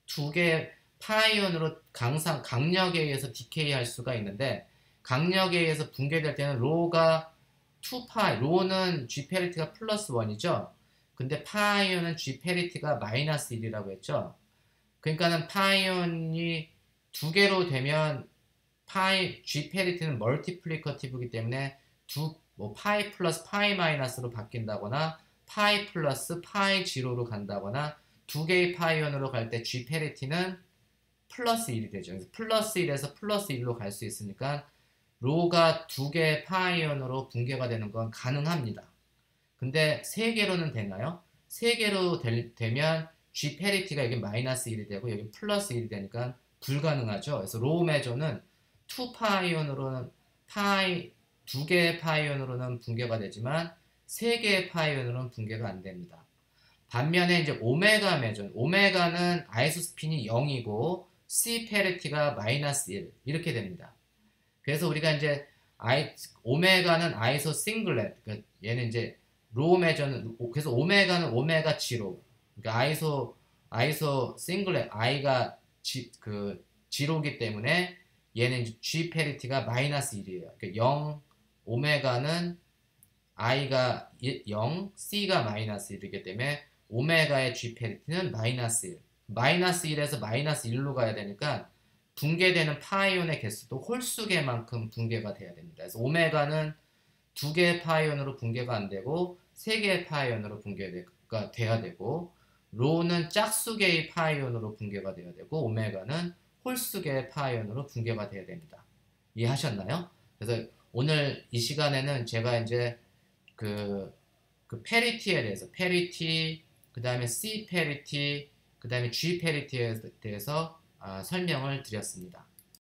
[SPEAKER 1] 2개 파이온으로 강력에 의해서 디케이 할 수가 있는데 강력에 의해서 붕괴될 때는 로우가 2파이, 로우는 G 패리티가 플러스 1이죠. 근데 파이온은 G 패리티가 마이너스 1이라고 했죠. 그러니까는 파이온이 2개로 되면 G 패리티는 멀티플리커티브이기 때문에 파이 플러스 파이 마이너스로 바뀐다거나 파이 플러스 파이 지로로 간다거나 2개의 파이온으로 갈 때 G 패리티는 플러스 1이 되죠. 그래서 플러스 1에서 플러스 1로 갈 수 있으니까 로가 2개의 파이온으로 붕괴가 되는 건 가능합니다. 근데 3개로는 되나요? 3개로 되면 G 패리티가 여기 마이너스 1이 되고 여기 플러스 1이 되니까 불가능하죠. 그래서 로우 매저는 2파이온으로는 2개의 파이온으로는 붕괴가 되지만 3개의 파이온으로는 붕괴가 안 됩니다. 반면에 이제 오메가 매전, 오메가는 아이소스핀이 0이고 C 패리티가 마이너스 1 이렇게 됩니다. 그래서 우리가 이제 오메가는 아이소 싱글렛, 그러니까 얘는 이제 로우 매저는 그래서 오메가는 오메가 지로, 그러니까 아이소 싱글렛 i가 지로기 때문에 얘는 이제 G 패리티가 마이너스 1이에요. 그러니까 0 오메가는 i가 0, c가 마이너스 1이기 때문에 오메가의 G 페리티는 마이너스 1. 마이너스 1에서 마이너스 1로 가야 되니까 붕괴되는 파이온의 개수도 홀수 개만큼 붕괴가 돼야 됩니다. 그래서 오메가는 2개의 파이온으로 붕괴가 안 되고 3개의 파이온으로 붕괴가 돼야 되고 로는 짝수 개의 파이온으로 붕괴가 돼야 되고 오메가는 홀수 개의 파이온으로 붕괴가 돼야 됩니다. 이해하셨나요? 그래서 오늘 이 시간에는 제가 이제 그 페리티에 대해서 페리티, 그 다음에 C 페리티, 그 다음에 G 페리티에 대해서 설명을 드렸습니다.